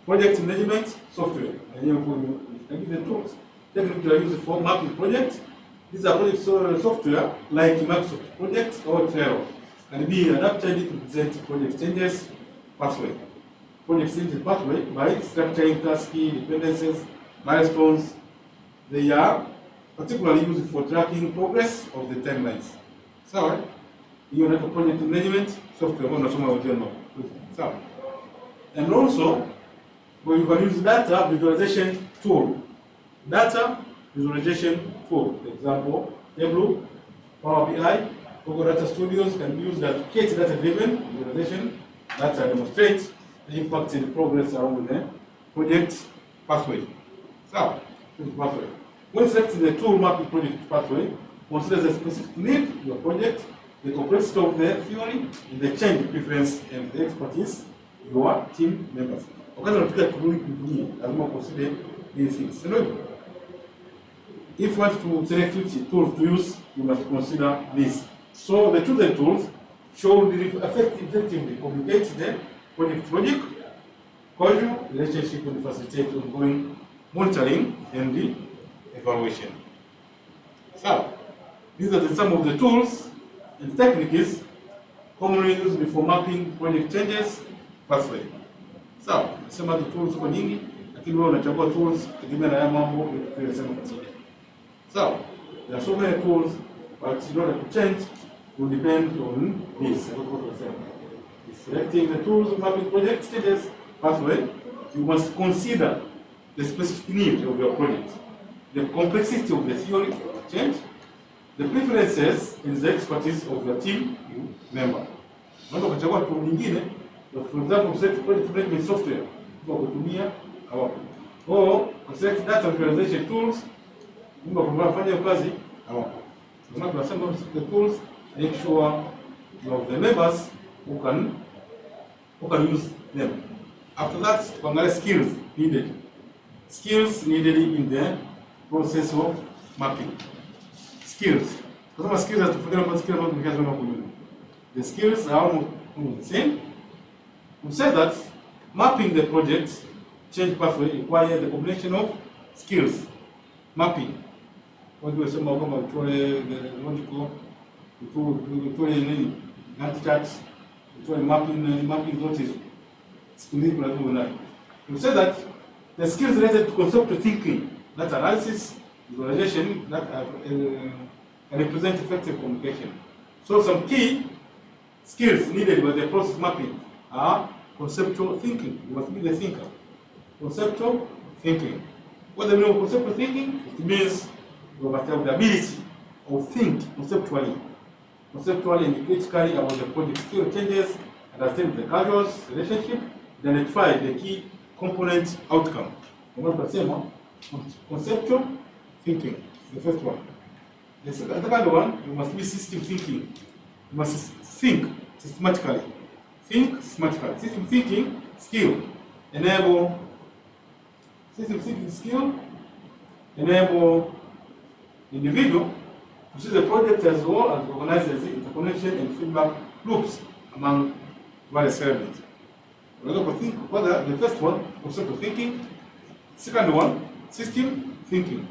C: Project management software. Yenyewe kwa the tools technically are used for mapping projects. These are project software like Microsoft Project or Trello. Can be adapted to present project changes pathway. Project changes pathway by structuring task dependencies, milestones. They are particularly used for tracking progress of the timelines. So, you have project management software on the so, and also, when you can use data visualization tool. Data visualization tool. For example, Tableau, Power BI, Google Data Studios can be used to create data-driven visualization that demonstrates the impact and progress around the project pathway. So, pathway. When selecting the tool mapping project pathway, consider the specific need of your project, the complexity of the theory, and the change preference and the expertise of your team members. Wakati unapiga kutumia, lazima consider these things. If you want to select which tools to use, you must consider this. So the chosen tools should effectively communicate the project causal relationship and facilitate ongoing monitoring and the evaluation. So these are some of the tools and techniques commonly used for mapping project changes pathway. So some of the tools kwa nyingi, lakini wewe unachagua tools kutegemea na mambo tuliyosema katika. So, there are so many tools, but in order to change, will depend on this. Selecting the tools mapping project stages pathway, you must consider the specific needs of your project, the complexity of the theory of change, the preferences and the expertise of your team member. Unaweza kuchagua tool nyingine, for example, set project management software kwa kutumia hapo. or select data visualization tools. Mungu tunafanya kazi hapo. Sasa tunasema the tools, make sure you have the members who can use them. After that, tuangalie skills needed. Skills needed in the process of mapping. Skills. Kama skills hatufikiri kwa skills ambazo tumekiaona huko nyuma. The skills are almost the same. We said that mapping the project change pathway requires the combination of skills. Mapping. What do we say about the logical, Gantt charts, mapping what is we said that the skills related to conceptual thinking, that analysis, visualization, that represent effective communication. So some key skills needed by the process mapping are conceptual thinking. You must be the thinker. Conceptual thinking. What do you mean by conceptual thinking? It means you must have the ability of think conceptually and critically about the project skill changes, understand the causals, relationship, identify the key component outcome. Conceptual thinking, the first one. The second one, you must be system thinking. You must think systematically. Think systematically. System thinking skill enable individual to see the project as well as organizes interconnection and feedback loops among various elements. We're going to think whether the first one, conceptual thinking, second one, system thinking.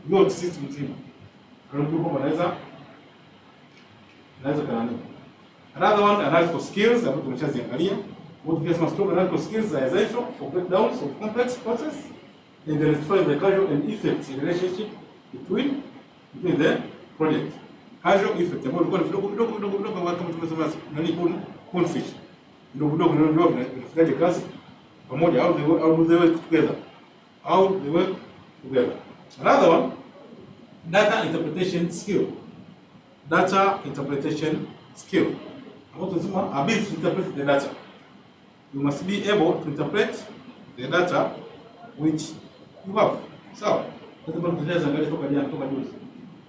C: Not system thinking. Another one, analytical skills, ambapo tumeshaziangalia. What strong analytical skills are essential for breakdowns of complex process and identifying the causal and effect relationship between the project. Causal effect, ambapo tulikuwa vidogo kama tumesema nani conflict. Vidogo ndio vinafanya kazi pamoja, how they work together. Another one, data interpretation skill. Data interpretation skill. About to ability to interpret the data. You must be able to interpret the data which you have. So,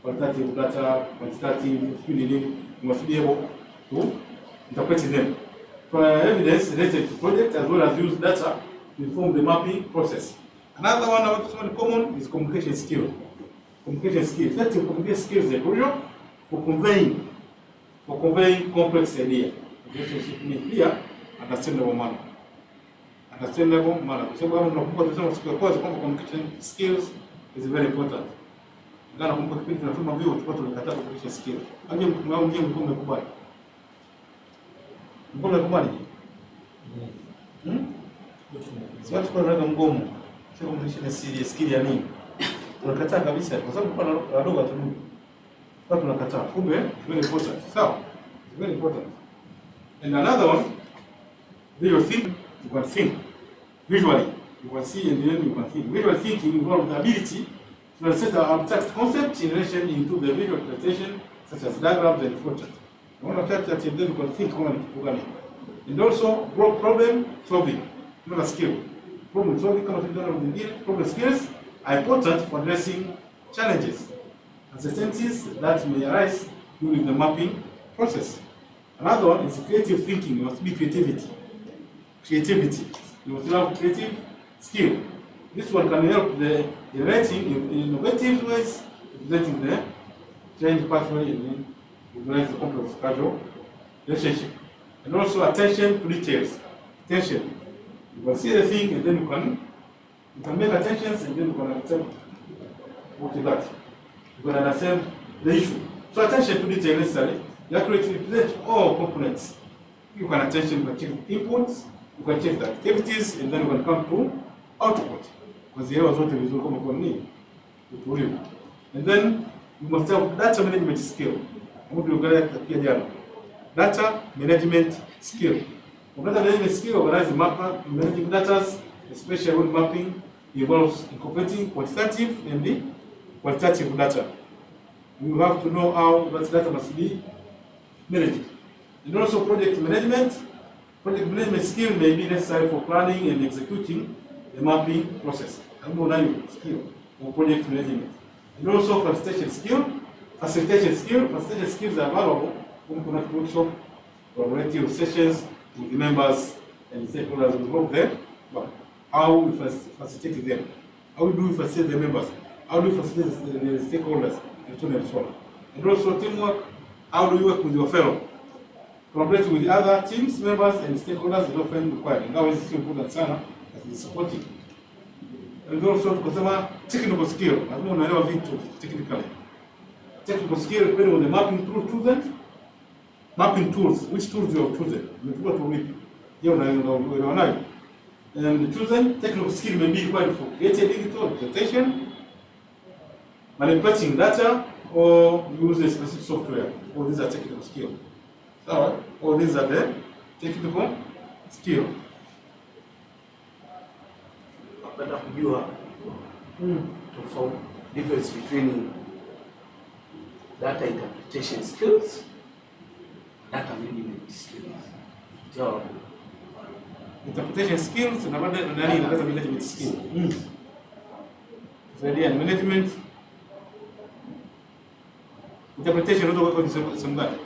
C: qualitative data, quantitative, you must be able to interpret them. For evidence related to project as well as use data to inform the mapping process. Another one I want to common is communication skill. Communication skill. Effective communication skills are crucial for conveying complex idea. Relationship means clear, understandable manner. Understandable manner. Kwa sababu tunakumbuka tunasema siku ya kwanza kwamba communication skills is very important. Ngana kumbuka kipindi tunasoma vio tulikuwa tunakataa communication skill. Aje mkubwa umekubali. Mkubwa umekubali? Sio tukao na mgomo. Sio communication skill ya nini? Tunakataa kabisa kwa sababu kwa lugha tu. Kwa tunakataa. Kumbe very important. Sawa? It's very important. And another one, visual thinking, you can think visually. You can see and then you can think. Visual thinking involves the ability to translate an abstract concept in relation into the visual representation, such as diagrams and flowcharts. One of that then you can think on programming. And also problem solving, not a skill. Problem solving problem skills are important for addressing challenges, uncertainties that may arise during the mapping process. Another one is creative thinking. You must be creativity. You must have creative skill. This one can help the writing in innovative ways, representing the change pathway and utilize the complex causal relationship. And also attention to details. Attention. You can see the thing and then you can make attentions and then you can understand what is that. You can understand the issue. So attention to detail necessary. You have to represent all components. You can attention, you can check inputs, you can check the activities, and then you can come to output. Because the errors what is come from me. And then you must have data management skill. What do you get at data management skill. Data management skill organizes mapper, managing data, especially when mapping involves incorporating quantitative and the qualitative data. You have to know how that data must be managed. And also project management Project management skill may be necessary for planning and executing the mapping process. Kama unayo skill for project management. And also facilitation skill. Facilitation skills are valuable when conducting workshop, collaborative sessions with members and stakeholders involved there. But how we facilitate them? How do we facilitate the members? How do we facilitate the stakeholders and so on and so on? And also teamwork. How do you work with your fellow? Collaborate with other teams, members, and stakeholders is often required. And that is so important sana as the supporting. And also tukasema technical skill. Lazima unaelewa vitu technically. Technical skill depending on the mapping tool chosen. Mapping tools, which tools you have chosen. Umechukua tool ipi? Je, unaonayo? And chosen technical skill may be required for creating digital presentation, manipulating data, or use a specific software. All these are technical skills. So, all these are the technical skill.
B: Napenda kujua tofauti, difference between data interpretation skills, data management skills. So,
C: Interpretation skills na data management skills. So, management interpretation ndio kwa sehemu gani?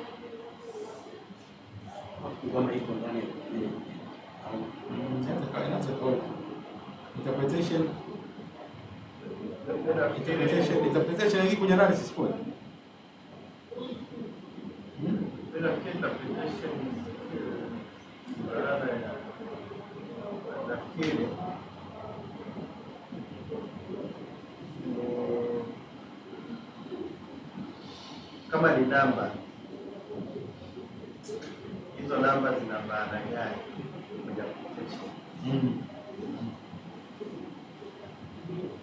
B: kama iko ndani
C: interpretation hii kwenye analysis kwa
E: kama ni namba, hizo namba zina maana gani kwenye application?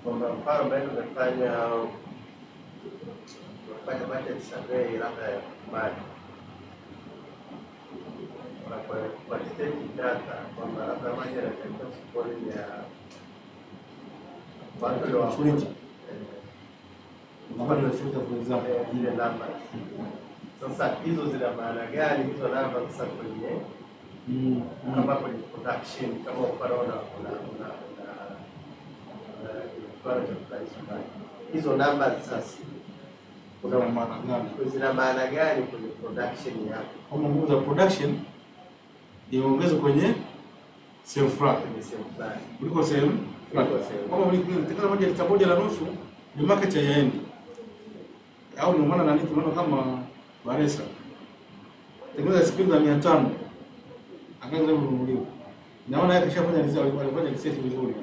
E: Kwa mfano mbele tunafanya budget survey labda ya mali. Kwa state data kwamba labda maji yanatakiwa sokoni ya watu wa
C: unapata unashuhuda for example
E: ile namba. Sasa hizo zina maana gani hizo namba sasa kwenye kama kwenye production, kama mfano hizo namba sasa
C: kuna maana gani?
E: zina maana gani kwenye production yako?
C: Kama muuza production iongezwe kwenye sehemu fulani kuliko sehemu fulani. Kama mlitaka moja lita moja na nusu ni market haiendi. Au ndio maana nani tunaona kama Baresa tengeneza spidi za 500 akaanza kununuliwa. Naona yeye kishafanya research, alifanya research vizuri.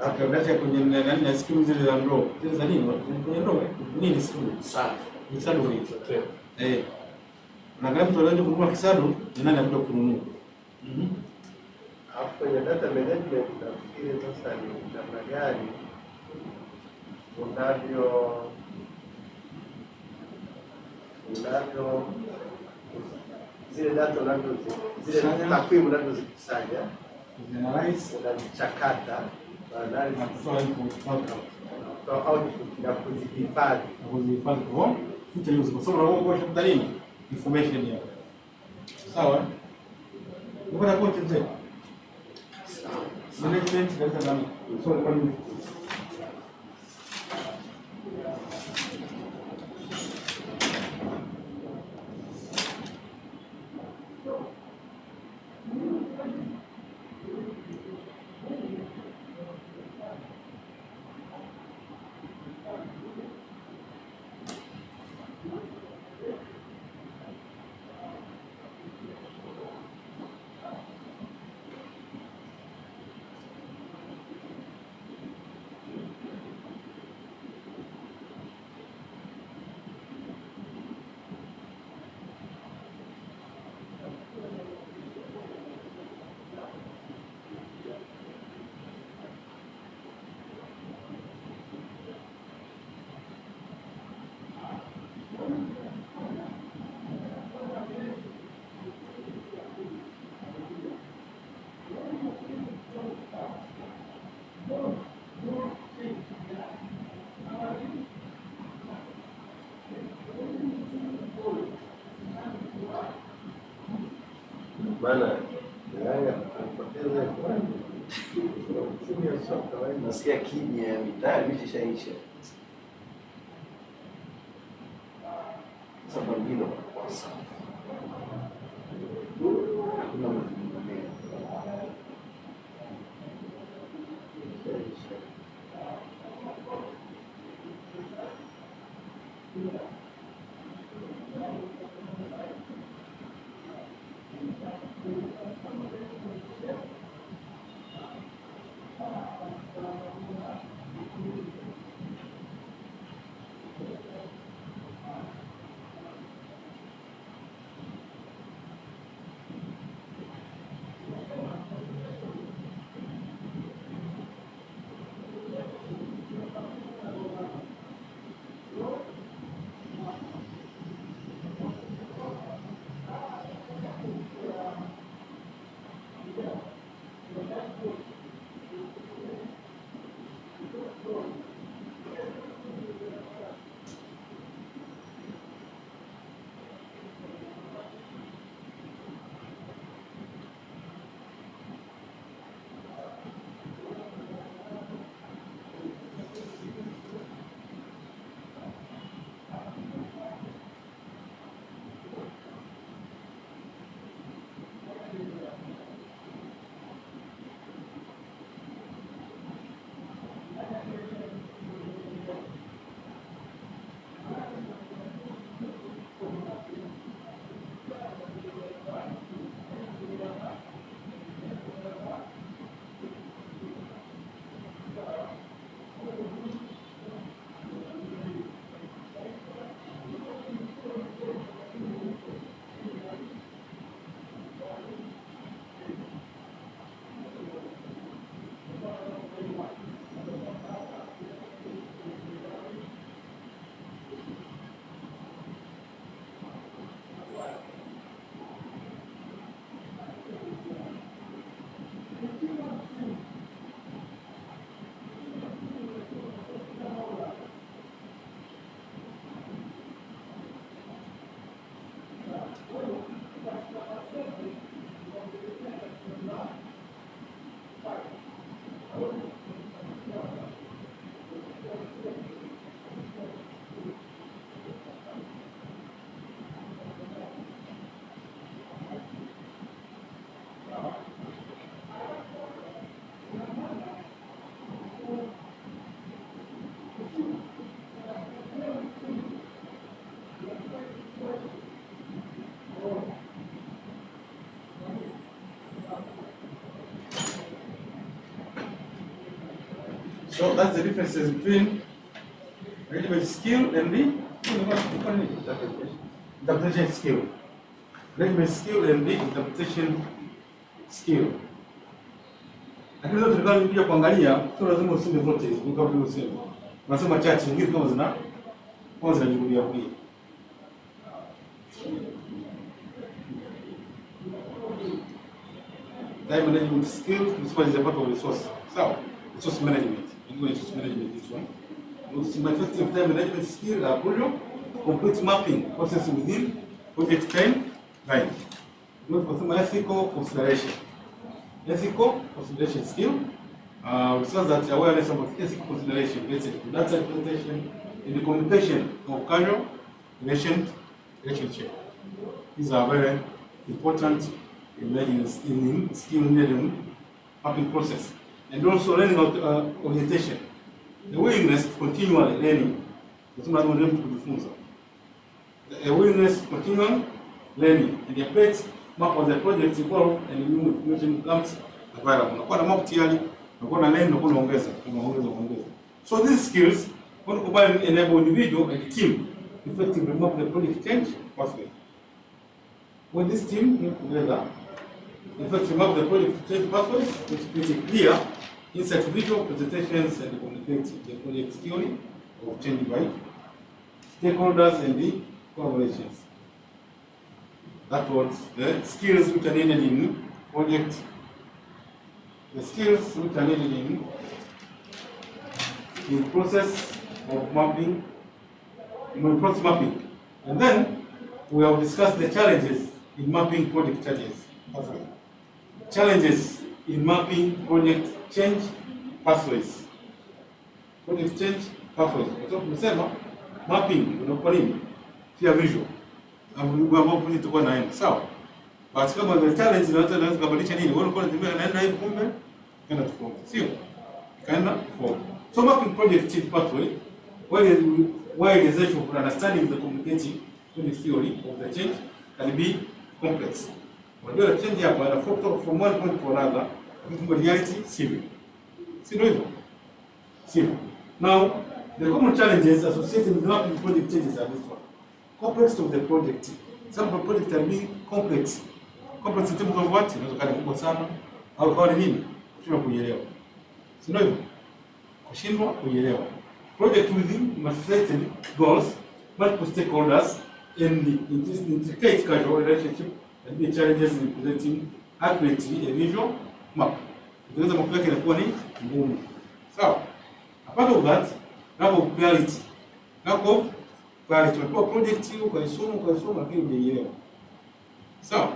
C: Akaanza kwenye nani na skimu zile za ndoo. Zile za nini? Kwenye ndoo nini skimu?
B: sana.
C: Kisado hicho. Na kama mtu anaenda kununua kisado, ni nani anakuja kununua?
E: Hapo kwenye data management nafikiri sasa ni namna gani unavyo zile data zile takwimu unazozikusanya
C: Analyze
E: unazichakata
C: na kutoa input
E: output na kuzihifadhi.
C: kuzihifadhi kwa future use, kwa sababu unakuwa unatafuta nini information yako. Sawa, uko na kote mzee management data nani so kwa nini
E: Maana Yanga kupoteza kwani sio soka bali
B: Nasikia kimya ya mitaa imeshaisha. Sababu hilo kwa sawa. Hakuna mtu mwingine.
C: So that's the differences between management skill and the interpretation skill. Management skill and the interpretation skill. Lakini zote tukao nikija kuangalia, sio lazima usome zote, ni kama vile useme. Unasoma chache nyingine kama zinajirudia pia. Time management skills, this one is a part of resource. So, resource management. Resource management, this one. Some effective time management skill are crucial. Complete mapping process within project timeline. Not for some ethical consideration. Ethical consideration skill. Resource that awareness about ethical consideration related to data representation in the communication of causal relationship. These are very important in skill mapping process. And also learning orientation. The willingness to continually learning. A willingness to continual learning. And the plate map of the project involved and new information becomes available. So these skills when combined enable individual and team to effectively map the project change pathway. When this team work together, effectively map the project change pathways, which create clear insight visual presentations and communicate the project theory of change by stakeholders and the collaborations. That was the skills which are needed in project. The skills which are needed in the process of mapping, process mapping. And then we have discussed the challenges in mapping project challenges. pathway. Challenges in mapping project change pathways. Project change pathways. Kwa sababu tumesema mapping unakuwa nini? Pia visual. Ambao project itakuwa naenda. Sawa? But kama the challenge inaweza kubadilisha nini? Wewe unakuwa unatembea naenda hivi kumbe kana tofauti. Sio? Kana tofauti. So mapping project change pathway while the essential for understanding the communicating theory of the change can be complex. Unajua change hapa ina from one point to another, in reality civil. Sio hivyo? Civil. Now, the common challenges associated with mapping project changes are this one. Complexity of the project. Some projects can be complex. Complex in terms of what? Inaweza kuwa kubwa sana au kwa nini? Kushindwa kuielewa. Sio hivyo? Kushindwa kuielewa. Project within multifaceted goals, multiple stakeholders, and the intricate causal relationship and the challenges in presenting accurately a visual map. Because map yake inakuwa ni ngumu. So, apart of that, lack of clarity. Lack of clarity. Unapewa project hiyo ukaisoma lakini hujaielewa. So,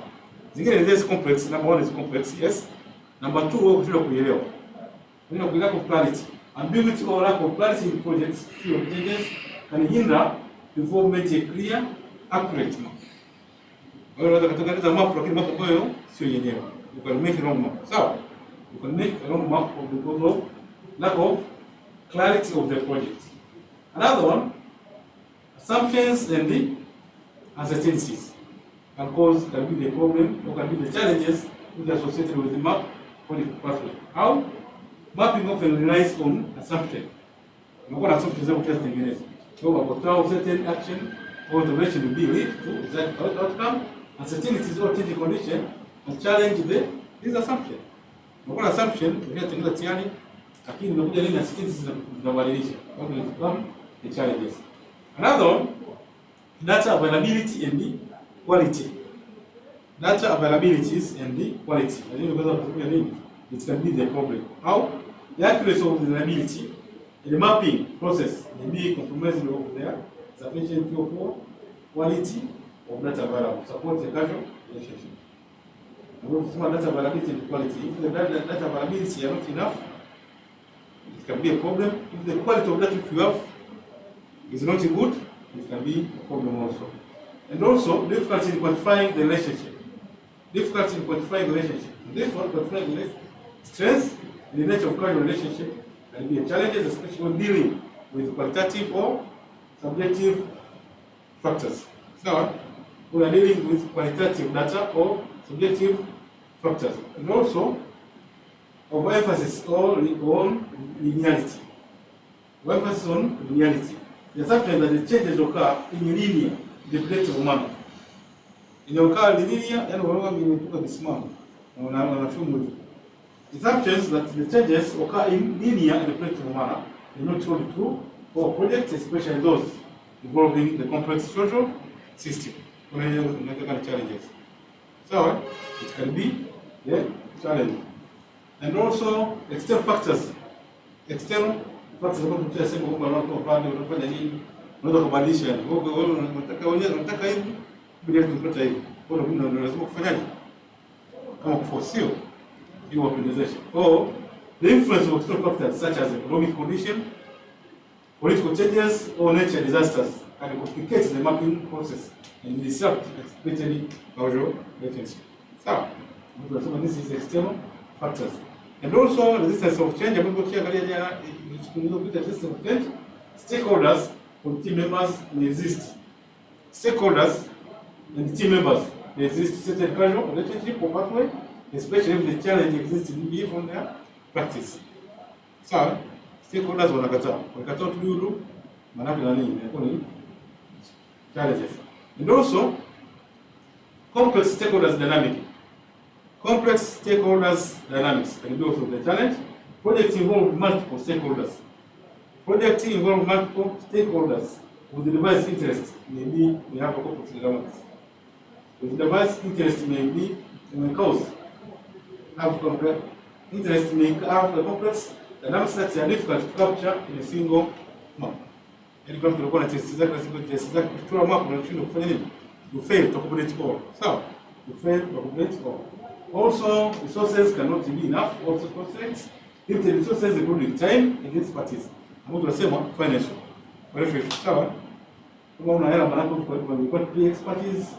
C: zingine ni less complex. Number one is complex, yes. Number two, wewe kushindwa kuielewa. Kuna lack of clarity. Ambiguity or lack of clarity in projects field changes can hinder development a clear, accurate map. Unaweza kutengeneza map lakini map ambayo sio yenyewe. You can make a wrong map. So, you can make a wrong map because of lack of clarity of the project. Another one, assumptions and the uncertainties can be the problem or can be the challenges associated with the map project pathway. How? Mapping often relies on assumption. Unakuwa na assumptions za kutengeneza. So about certain action or intervention will be lead to that outcome, uncertainties or changing condition and challenge this assumption. Unakuwa na assumption unatengeneza tayari, lakini unakuja nini uncertainties zinabadilisha. What will become the challenges. Another one, data availability and the quality. Data availabilities and the quality. Na hiyo unaweza kutumia nini? It can be the problem. How? The accuracy of the reliability in the mapping process may be compromised of their sufficient or poor quality of data available. Support the causal relationship. Data availability and quality. If the data availability are not enough, it can be a problem. If the quality of data you have is not good, it can be a problem also. And also, difficulty in quantifying the relationship. Difficulty in quantifying the relationship. This one, quantifying the relationship. Strength in the nature of causal relationship can be a challenge, especially when dealing with qualitative or subjective factors. So, we are dealing with qualitative data or subjective factors. And also, overemphasis on linearity. Overemphasis on linearity. The assumption that the changes occur in a linear, predictable manner. In occur linear, and whenever we look at the small, assumptions that the changes occur in linear and predictable manner are not totally true for projects, especially those involving the complex social system. Challenges. So, it can be the challenge. And also, external factors. External factors, unafanya nini? Unaweza kubadilisha yani. Wewe unataka hivi, bila kupata hivi. Kwa hiyo lazima kufanyaje? Kama kuforce your optimization. Or the influence of external factors such as economic condition, political changes, or nature disasters can complicate the mapping process and disrupt expected causal relationship. So, this is external factors. And also resistance of change. Resistance of change. Stakeholders or team members may exist. Stakeholders and team members may exist certain causal relationship or pathway, especially if the challenge exists in from their practice. So, stakeholders wanakataa. Wanakataa tuliulu manake na nini? Ni challenges. And also complex stakeholders dynamic. Complex stakeholders dynamics can be also the challenge. Projects involve multiple stakeholders. Projects involve multiple stakeholders with the device interest. Maybe we have a complex dynamics. With the device interest may cause have complex interest may have a complex dynamics that are difficult to capture in a single map. And come to the quality test that kuchora map unashindwa kufanya nini? You fail to accomodate all. So, you fail to accomodate all. Also, resources cannot be enough. Also, constraints. Limited resources including time and expertise. Ambao tunasema financial. Financial, sawa? Kama una hela maana you got to pay expertise,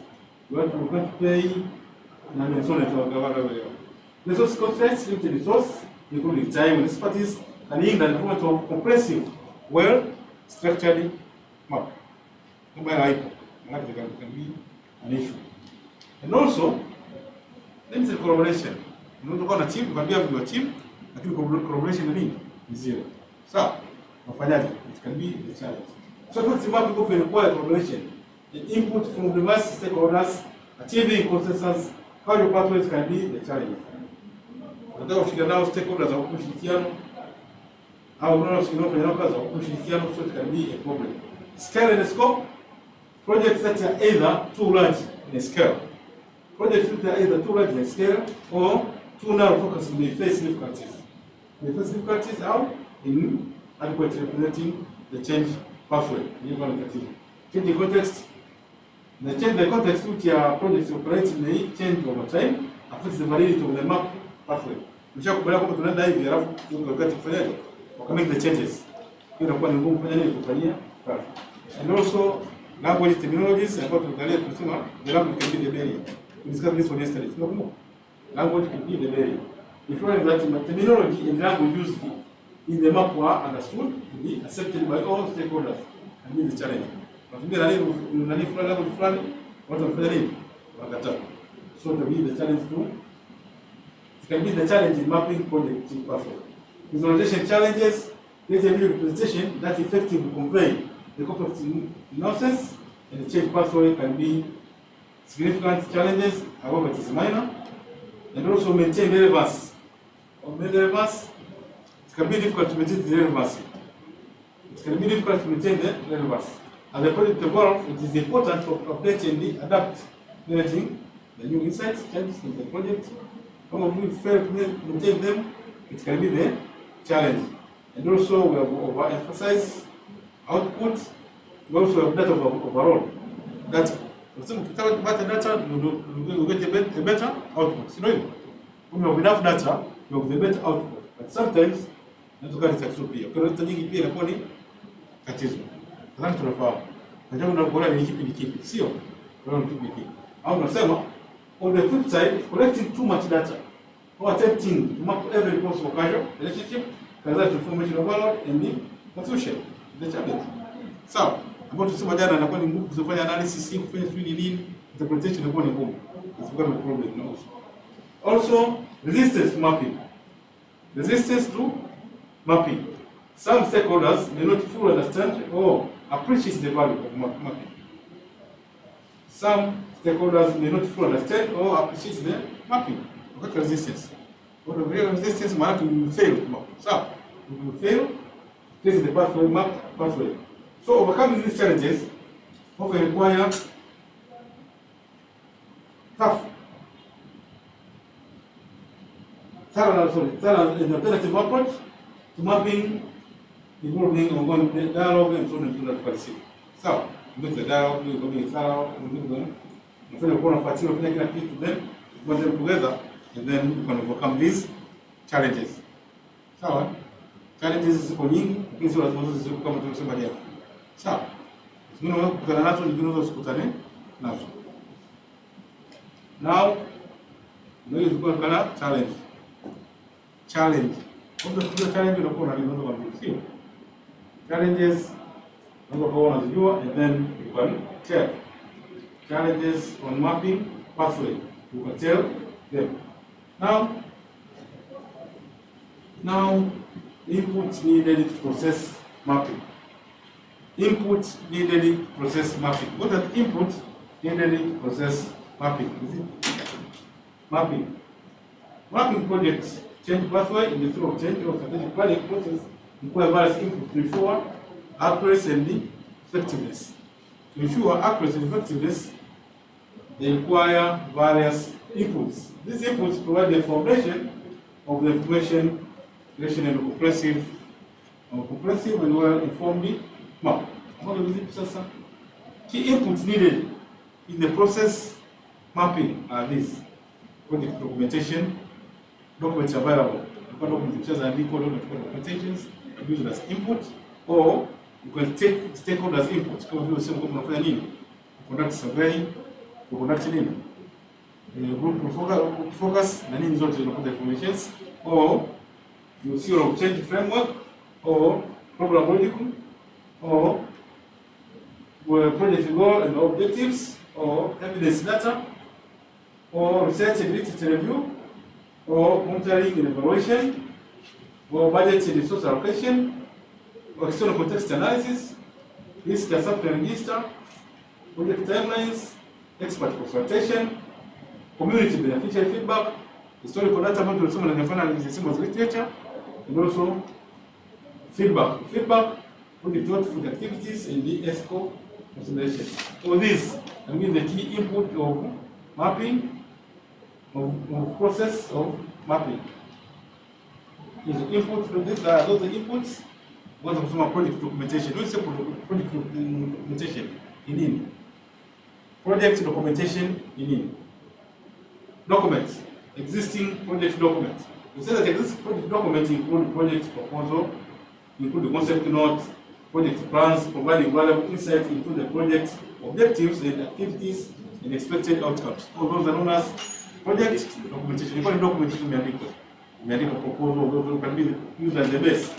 C: you got to pay na menzone tunagawana leo. Resource constraints, limited resource including time and expertise, and in the improvement of comprehensive, well-structured map. Kama haipo, maana can be an issue. And also, limited collaboration. Unaweza kuwa na team, ukaambia your team, lakini collaboration ni nini? Ni zero. Sawa? Wafanyaje? It can be the challenge. So for example, we require collaboration, the input from diverse stakeholders, achieving consensus, how your pathways can be the challenge. Unataka kushirikiana nao stakeholders au kushirikiana au unaoshirikiana nao kazi au kushirikiana, so it can be a problem. Scale and scope, projects that are either too large in scale. Projects that are either too large in scale or too narrow focus may face difficulties. They face difficulties how? In adequately representing the change pathway. Change the context. The context which your projects operate may change over time, affects the validity of the map pathway. Mshakubaliana kwamba tunaenda hivi alafu wakati kufanyaje? Wakamake the changes. Hiyo inakuwa ni ngumu kufanya nini kufanyia kazi. And also language terminologies ambapo tunasema the language can be the barrier. We discussed this one yesterday. Language can be the barrier. If you want that terminology and language used in the map were understood to be accepted by all stakeholders and be the challenge. Natumia nani fulani language fulani, watu wanafanya nini? Wanakataa. So to be the challenge too. It can be the challenge in mapping project pathway. Visualization challenges, create a visual representation that effectively convey the complex nuances, and the change pathway can be significant challenges, however it is minor, and also maintain relevance. Or relevance, it can be difficult to maintain the relevancy. It can be difficult to maintain the relevance. As the project evolves, it is important to update and adapt, relating the new insights, changes in the project. Some of you fail to maintain them, it can be the challenge. And also we have overemphasized output, we also have data overall. Data. So ukitaka kupata data, you get a better output. So when you have enough data, you have the better output. But sometimes, nataka tatizo pia. Kwa data nyingi pia inakuwa ni tatizo. Nadhani tunafahamu. Najua unakuona ni kipi, sio? Unaona ni kipi. Au unasema on the flip side, collecting too much data or attempting to map every possible causal relationship can result in information overload and the confusion. The challenge. So, ambapo tusema jana inakuwa ni ngumu kufanya analysis, kufanya nini, interpretation inakuwa ni ngumu. It's become a problem also. Also, resistance to mapping. Resistance to mapping. Some stakeholders may not fully understand or appreciate the value of mapping. Some stakeholders may not fully understand or appreciate the mapping. What resistance? What of real resistance? Maana we will fail to map. So, we will fail. This is the pathway map pathway. So, overcoming these challenges often require an alternative approach to mapping, involving ongoing dialogue and so on and so forth. So, with the dialogue, we're going to thorough, we're going to them, put them together, and then we can overcome these challenges. So, challenges ziko nyingi, lakini sio lazima zote ziko kama tulivyosema jana. Sawa. Zingine unakutana nazo, nyingine usikutane nazo. Now, ndio ziko kana challenge. Challenge. Kwa challenge unakuwa na nini kwa sio? Challenges unakuwa unazijua and then you can check. Challenges on mapping pathway. You can tell them. Now, input needed to process mapping. Input needed to process mapping. What are input needed to process mapping? Mapping. Mapping projects change pathway in the flow of change or strategic planning process require various inputs to ensure accuracy and effectiveness. To ensure accuracy and effectiveness, they require various inputs. These inputs provide the foundation of the information creation and comprehensive and well-informed map. Key inputs needed in the process mapping are these. project documentation, documents available. You can document pictures and documentations and use it as input, or you can take stakeholders input. Kama vile usema kama unafanya nini? Conduct survey, conduct nini? Group focus na nini zote zinakuja informations, or you see of change framework, or program logic, or project goal and objectives, or evidence data, or research and literature review, or monitoring and evaluation, or budget and resource allocation, or external context analysis, risk assessment register, project timelines, expert consultation, community beneficiary feedback, historical data ambayo tulisoma na nafanya analysis of literature, and also feedback, project notified activities and the ESCO consideration. All these, I mean the key input of mapping, of process of mapping. Is input to this, those are inputs. What of some project documentation? We say project documentation in project documentation in documents, existing project documents. We say that existing project documents include project proposal, include the concept notes, project plans, providing valuable insight into the project objectives and activities and expected outcomes. All those are known as project documentation. You call it documentation proposal, those can be used as the base.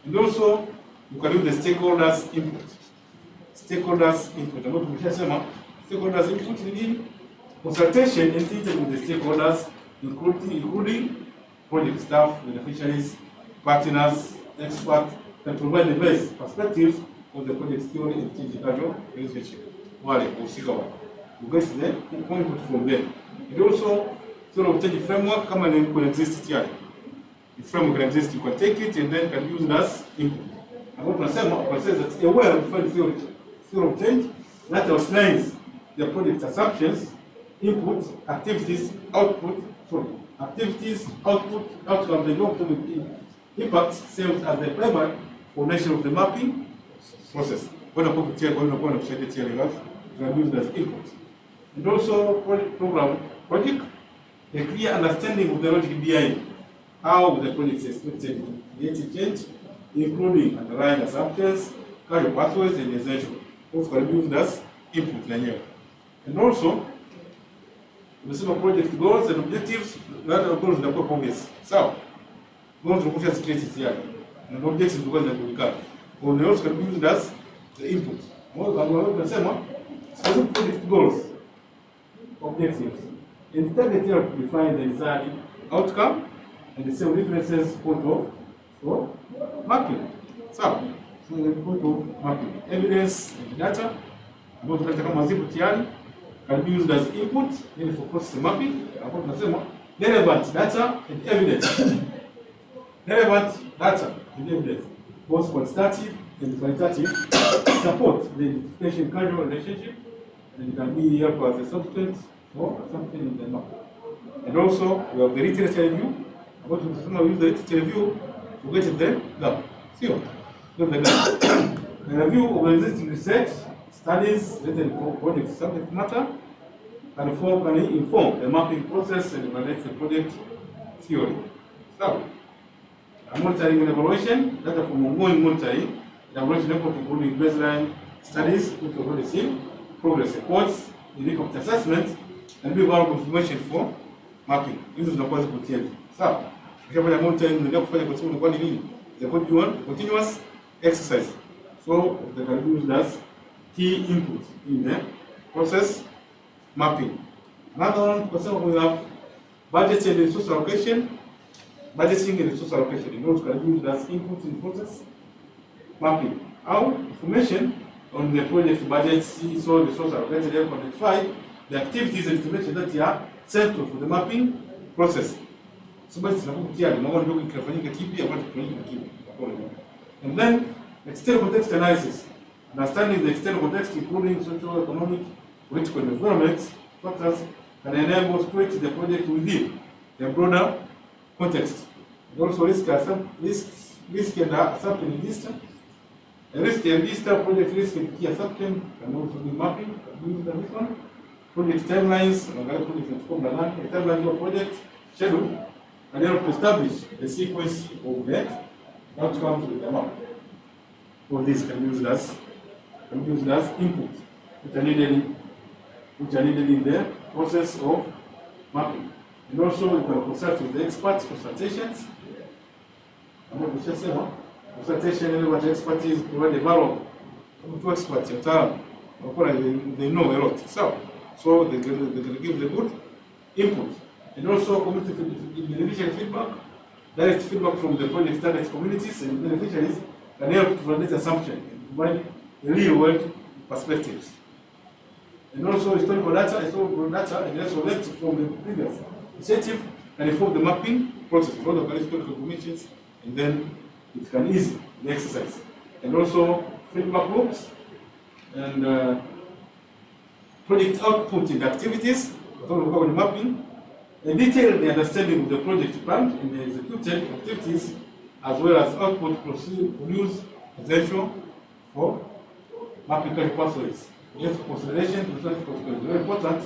C: And also, you can use the stakeholders input. Stakeholders input. I'm going to say stakeholders input in consultation and interview with the stakeholders, including project staff, beneficiaries, partners, experts, that provide the best perspectives of the project theory and digital relationship. Wale, usikawa. You get the input from them. And also, sort of change the framework, come and can exist here. The framework can exist, you can take it and then can use it as input. And what I say that aware of the theory of change that outlines the project assumptions, input, activities, output, activities, output, outcome, the long-term impact serves as the primary foundation of the mapping process. When I put it here, when I put it here, we are used as input. And also, project, a clear understanding of the logic behind how the project is expected to create change, including underlying assumptions, causal pathways, and essential. Those can be used as input. And also, the same project goals and objectives, that are goals that are obvious. So, goals are just created here, and objectives because they will come. Or they also can be used as the input. Specific project goals, objectives, and target here to define the desired outcome and the same references point of mapping. So the point of mapping, evidence and data, about data kama zipo tayari can be used as input in for process mapping. Hapo tunasema relevant data and evidence. Relevant data and evidence, both quantitative and qualitative, support the identification causal relationship, and it can be help as a substance or something in the map. And also, we have the literature review. About to use the literature review to get the gap. See what? The review of existing research, studies, written project subject matter, can inform the mapping process and validate the project theory. So, monitoring and evaluation, data from ongoing monitoring, evaluation effort including baseline studies, which we've already seen, progress reports, the impact assessment, and be valuable information for mapping. This is the possible theory. So, if you have a monitoring, the next the continuous exercise. So, they can use as key input in the process mapping. Another one, we have budget and resource allocation. Budgeting and resource allocation. Those can be used as input in process mapping. How information on the project budget, so resource allocated, and identify the activities and information that are central for the mapping process. So, and then external context analysis. Understanding the external context, including social, economic, political, and environment factors, can enable us to create the project within the broader context. And also risk and assumption register. A risk register, project risk and key assumption can also be mapping, can be used in this one. project timelines, unaangalia project inachukua muda gani, a timeline of project schedule, and help to establish the sequence of the outcomes with the map. All these can be used as input, which are needed in the process of mapping. And also you can consult with the experts, consultations. Consultation what expertise provide a value to experts, they know a lot. So they can give the good input. And also community beneficiary feedback, direct feedback from the project target communities and beneficiaries can help to validate assumption and provide real world perspectives. And also historical data and also left from the previous initiative can inform the mapping process, all the historical information, and then it can ease the exercise. And also feedback loops and project output and activities, mapping, and detail the understanding of the project plan and the executed activities, as well as output produce essential for mapping pathways. Yes, consideration is very important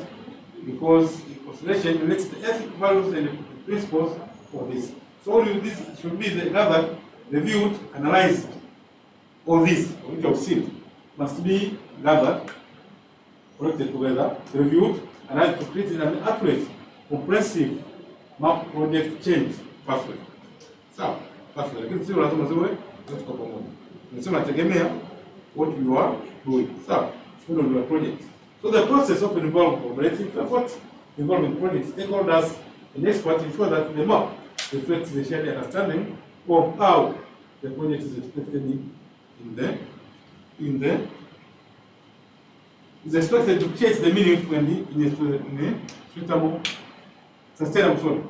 C: because consideration relates to ethical values and principles of this. So all of this should be gathered, reviewed, analyzed. All this, which you have seen, must be gathered, collected together, reviewed, and to create an accurate, comprehensive map project change pathway. So, pathway. Lakini sio lazima ziwe zote kwa pamoja. Tunasema tegemea what you are doing. So, on your project. So the process of involving collaborative effort, involving project stakeholders and experts ensure that the map reflects the shared understanding of how the project is expected is expected to change the meaning in a suitable, sustainable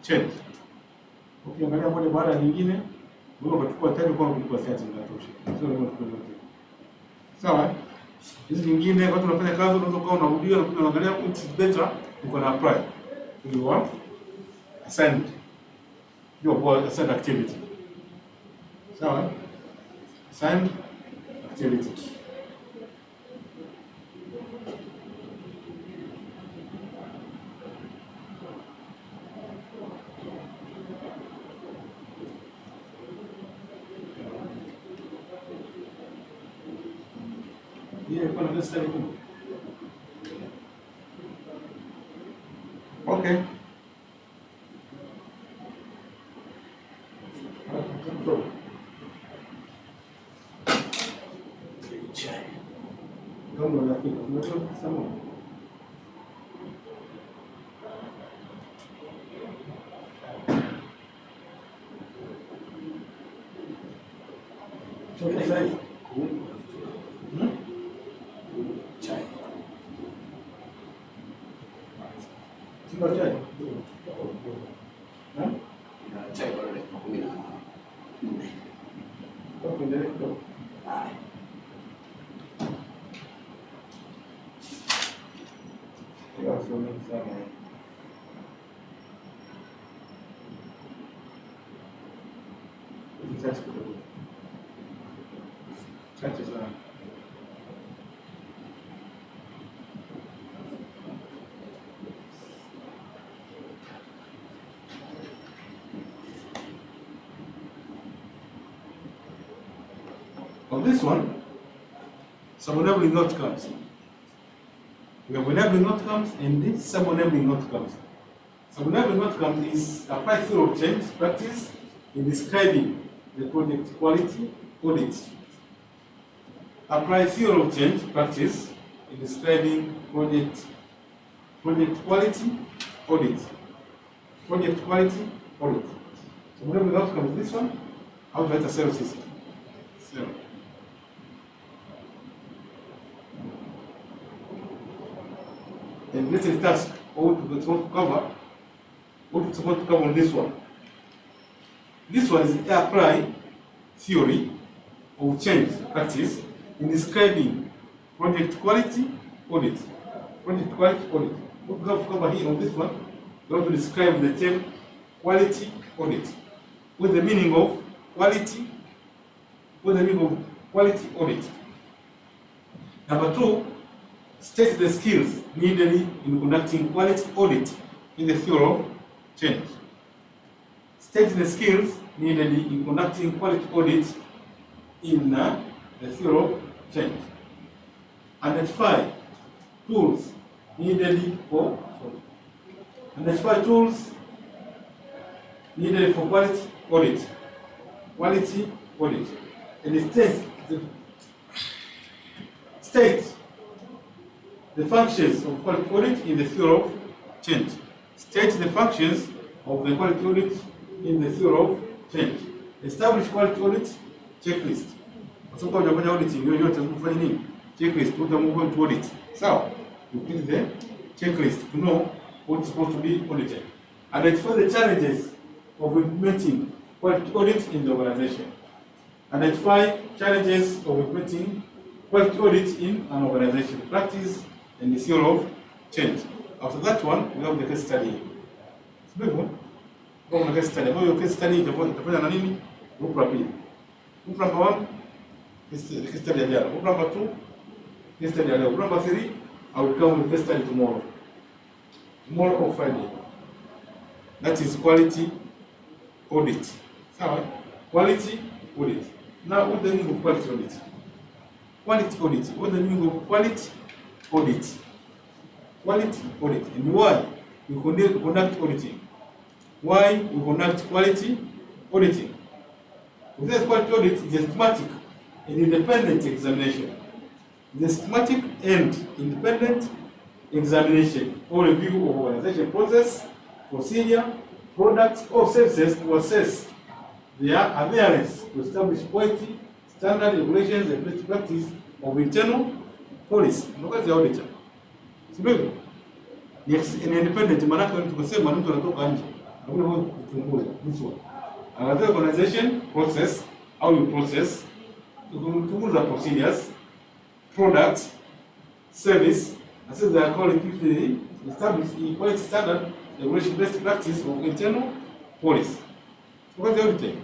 C: change. Ukiangalia moja baada ya nyingine, wewe unachukua tayari kwa kulikuwa sasa inatosha. Sio lazima tukue yote. Sawa? Hizi nyingine watu wanafanya kazi unaweza kuwa unarudia na kuangalia which is better you can apply to your assignment. Your assigned activity. Sawa? Assigned activity. Okay. On this one, some enabling outcomes. We have enabling outcomes and this some enabling outcomes. Some enabling outcomes is apply theory of change practice in describing the project quality audit. Apply theory of change practice in describing project quality audit. Project quality audit. So enabling outcomes this one, how to write a sales system. And this is task, what it's supposed to cover, what it's supposed to cover on this one. This one is apply theory of change practice in describing project quality audit. Project quality audit. What we have to cover here on this one, we have to describe the term quality audit. What the meaning of quality? What the meaning of quality audit? Number two, State the skills needed in conducting quality audit in the field of change. State the skills needed in conducting quality audit in the field of change. Identify tools needed for quality audit. Quality audit. And state the functions of quality audit in the field of change. State the functions of the quality audit in the field of change. Establish quality audit checklist. Kwa sababu unafanya auditing yoyote unafanya nini? Checklist. What are you going to audit? So, you put the checklist to know what's supposed to be audited. Identify the challenges of implementing quality audit in the organization. Identify challenges of implementing quality audit in an organization. Practice and the field of change. After that one, we have the case study. Kwa case study, kwa case study itafanya na nini? Group la pili. Group number 1 case study ya jana. Group number 2 case study ya leo. Group number 3 I will come with case study tomorrow. Tomorrow or Friday. That is quality audit. Sawa? Quality audit. Now what the meaning of quality audit? Quality audit. What the meaning of quality audit? Quality audit. And why we conduct auditing? Why we conduct quality auditing? This quality audit is a systematic and independent examination. The systematic and independent examination or review of organization process, procedure, products or services to assess their adherence to establish quality, standard, regulations and best practice of internal policy. Look at the auditor. Sivyo? Yes, an independent manake tukasema mtu anatoka nje. Hakuna mtu kuchunguza. This one. Another organization process, how you process, tukuchunguza procedures, products, service, assess their quality, establish quality standard, regulation, best practice of internal policy. Look at the auditor.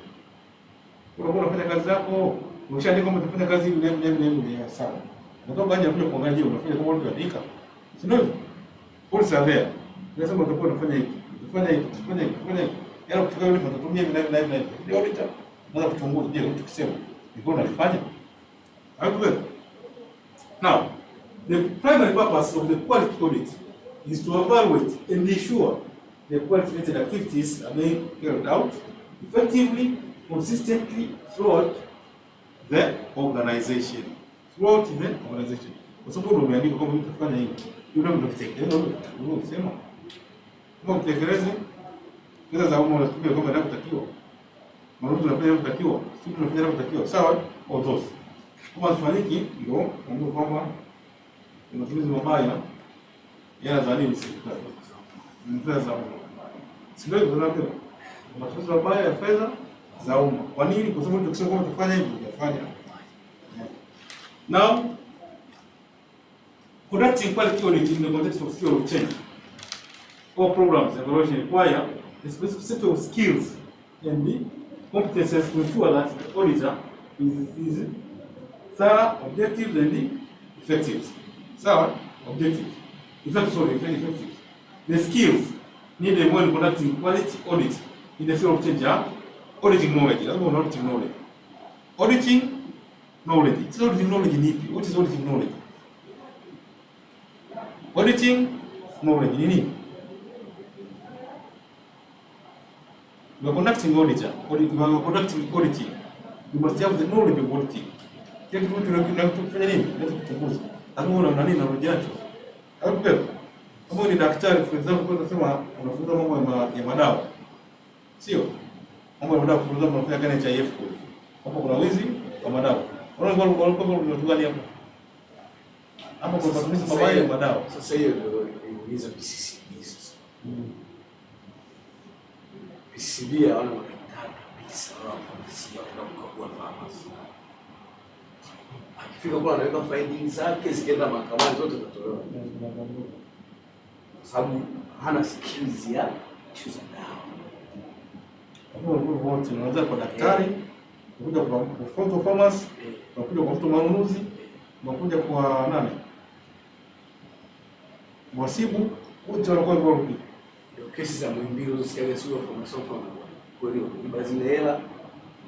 C: Unafanya kazi zako, umeshaandika kama unafanya kazi ile sawa. Unatoka nje unakuja kuangalia unafanya kama ulivyoandika. Si ndio? Policy are there. Unasema utakuwa unafanya hivi. Unafanya yale kutoka yule mtatumia hivi na hivi. Ndio auditor. Unaweza kuchunguza je, ukisema niko unalifanya? Hapo. Now, the primary purpose of the quality audit is to evaluate and ensure the quality-related activities are being carried out effectively, consistently throughout the organization. Throughout the organization. Kwa sababu umeandika kama utafanya hivi, yule mtu atatekeleza, wewe unasema. Kama utekeleze, kila za umo unatumia kama inavyotakiwa. Mambo tunafanya inavyotakiwa, sisi tunafanya inavyotakiwa. Sawa? All those. Kama tufanyiki ndio ndio kwamba matumizi mabaya yanadhaniwa serikali. Fedha za umma. Sio hivyo tunapewa. Matumizi mabaya ya fedha za umma. Kwa nini? Kwa sababu tukisema kwamba tufanye hivi, tutafanya. Now, conducting quality audit in the context of field of change. All programs evaluation require a specific set of skills and the competences to ensure that the auditor is thorough, objective, and effective. So, objective. Effective. The skills needed when conducting quality audit in the field of change are auditing knowledge. That's what auditing knowledge. Auditing knowledge. It's auditing knowledge in EP. What is auditing knowledge? Auditing knowledge in EP. You are conducting auditing. You must have the knowledge of auditing. Kile kitu tunakufanya nini? Tunachunguza. Kama una nani na ujacho. Hapo kama ni daktari for example kwa kusema unafunza mambo ya madawa. Sio? Mambo ya madawa kufunza unafanya gani HIF kule. Hapo kuna wizi wa madawa. Unaona kwa mtu gani hapo? Hapo kwa matumizi mabaya ya madawa.
B: Sasa hiyo ndio inauliza PCCB sasa. PCCB hawana madaktari kabisa wao polisi wanakagua pharmacy. Akifika kwa anaweka findings zake zikienda mahakamani zote zitatolewa. Sababu hana skills ya kuchuza dawa.
C: Hapo wote unaweza kwa daktari, unakuja kwa front of pharmacy, unakuja kwa mtu manunuzi, unakuja kwa nani? mhasibu, wote wanakuwa involved.
B: Ndio kesi za Muhimbili zisiaga sio kwa masomo kwa hiyo kuiba zile hela,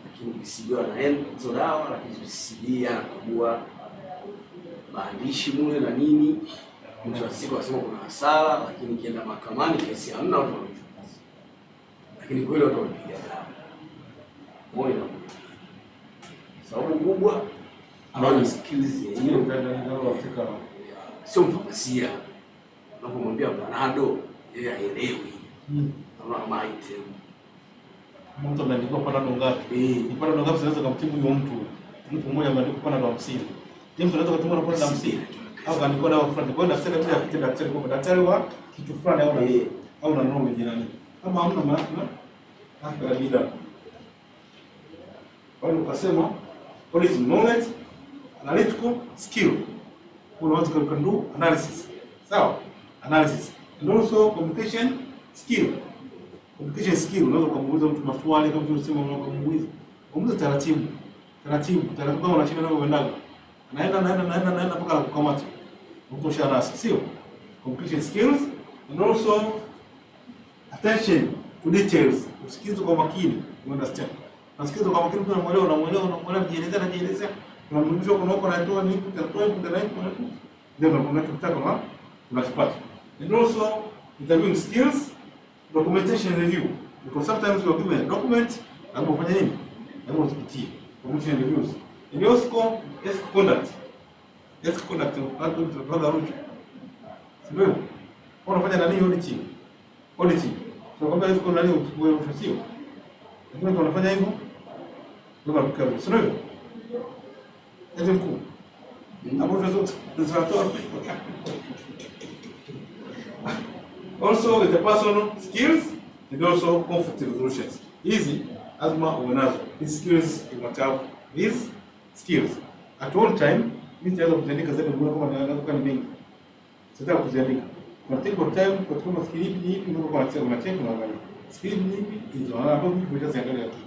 B: lakini PCB anaenda hizo dawa, lakini PCB anakagua maandishi mule na nini. Mwisho wa siku wasema kuna hasara, lakini kienda mahakamani kesi hamna, watu wanachukua. Lakini kweli watu wanapiga dawa. Moyo na sababu kubwa ambayo skills ya hiyo
C: ndio Afrika
B: sio mfamasia. Unapomwambia Panado yeye haelewi. Kama item.
C: Mtu ameandikwa Panado ngapi? Ni Panado ngapi zinaweza kumtibu huyo mtu? Mtu mmoja ameandikwa Panado 50. Je, mtu anaweza kutumia Panado 50? Au kaandikwa dawa fulani. Kwa hiyo daktari pia akitenda daktari kwa daktari wa kitu fulani au na knowledge nani. Kama hamna maana hata bila. Kwa hiyo ukasema what is knowledge, analytical skill. Unaweza do analysis. Sawa? Analysis. And also communication skill. Communication skill, unaweza kumuuliza mtu maswali kama tunasema unamuuliza. Kumuuliza taratibu kama unashinda nao uendaga. Naenda mpaka kukamata. Mtu sharasi, sio? Communication skills and also attention to details. Usikize kwa makini, you understand? Nasikiza kwa makini, mtu anamuelewa, anajieleza. Unamrudisha kuna huko anatoa nini, ndio unachotaka unakipata. And also interviewing skills, documentation review. Because sometimes you are given a document, and ufanye nini? Lazima usipitie. Documentation reviews. And also ethical conduct. Ethical conduct watu tunataka ruhusa. Sio? Unafanya nani auditing? So kama hizo kuna nani ruhusa sio? Lakini tunafanya hivyo. Ndio kwa sio hivyo. Ndio mkuu. Hapo tunatoa. Also with the personal skills and also conflict resolutions. Easy azma unazo. These skills you must have these skills. At all time, mimi naweza kuandika zaidi kama naweza kama mingi. Sitaki kuziandika. Kwa take your time kwa kama skill ipi ndio kwa kusema unacheka na angalia. Skill ipi ndio hapo mimi nitaangalia tu.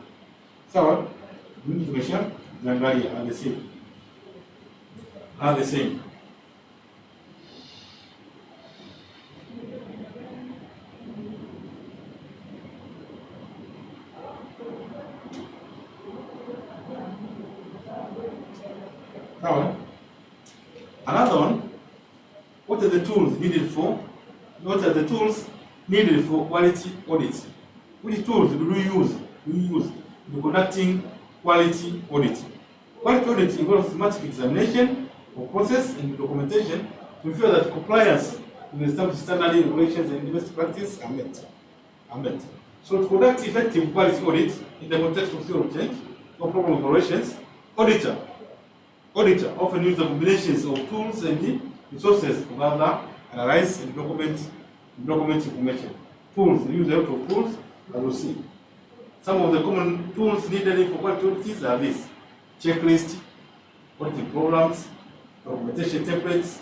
C: Sawa? Mimi tumesha naangalia the same. Now, another one, what are the tools needed for? What are the tools needed for quality audit? Which tools do we use in conducting quality audit? Quality audit involves systematic examination of process and documentation to ensure that compliance with established standard regulations and best practice are met. So to conduct effective quality audit in the context of zero change or problem evaluations, auditor often use the combinations of tools and resources to gather, analyze, and document information. Tools, the use a lot of tools, as we'll see. Some of the common tools needed for quality audits are these: checklist, auditing programs, documentation templates,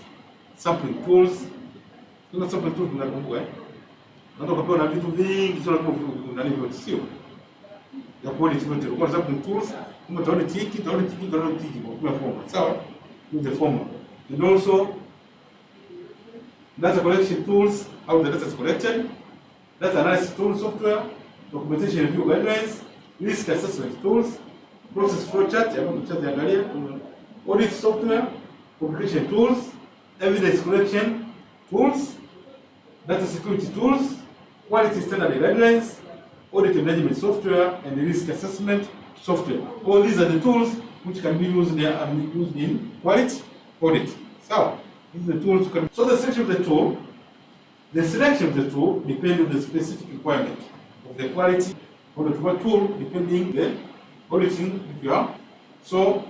C: sampling tools. Kuna sampling tools tunakumbuka ndio kapewa na vitu vingi sio ndani vyote sio. Ya quality vyote. Kwa sampling tools, kama taone tiki kwa form. Sawa? Use the form. And also data collection tools, how the data is collected, data analysis tools software, documentation review guidelines, risk assessment tools, process flow chart, audit software, publication tools, evidence collection tools, data security tools, quality standard guidelines, audit management software, and risk assessment software. All these are the tools which can be used in quality audit. So, these are the tools. So the selection of the tool depends on the specific requirement of the quality audit tool, depending the auditing if you are. So,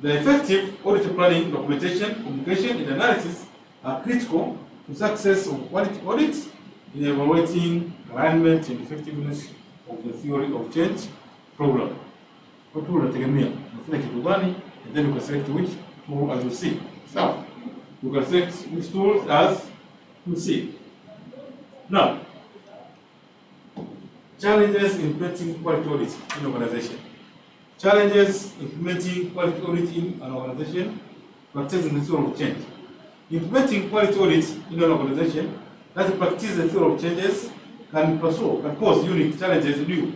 C: the effective audit planning, documentation, communication, and analysis are critical to success of quality audits in evaluating alignment and effectiveness of the theory of change program. What tool unategemea? Unafanya kitu gani? And then you can select which tool as you see. So, you can select which tools as you see. Now, challenges in implementing quality audit in organization. Challenges implementing quality audit in an organization, practicing the theory of change. Implementing quality audits in an organization that practice the theory of changes can cause unique challenges due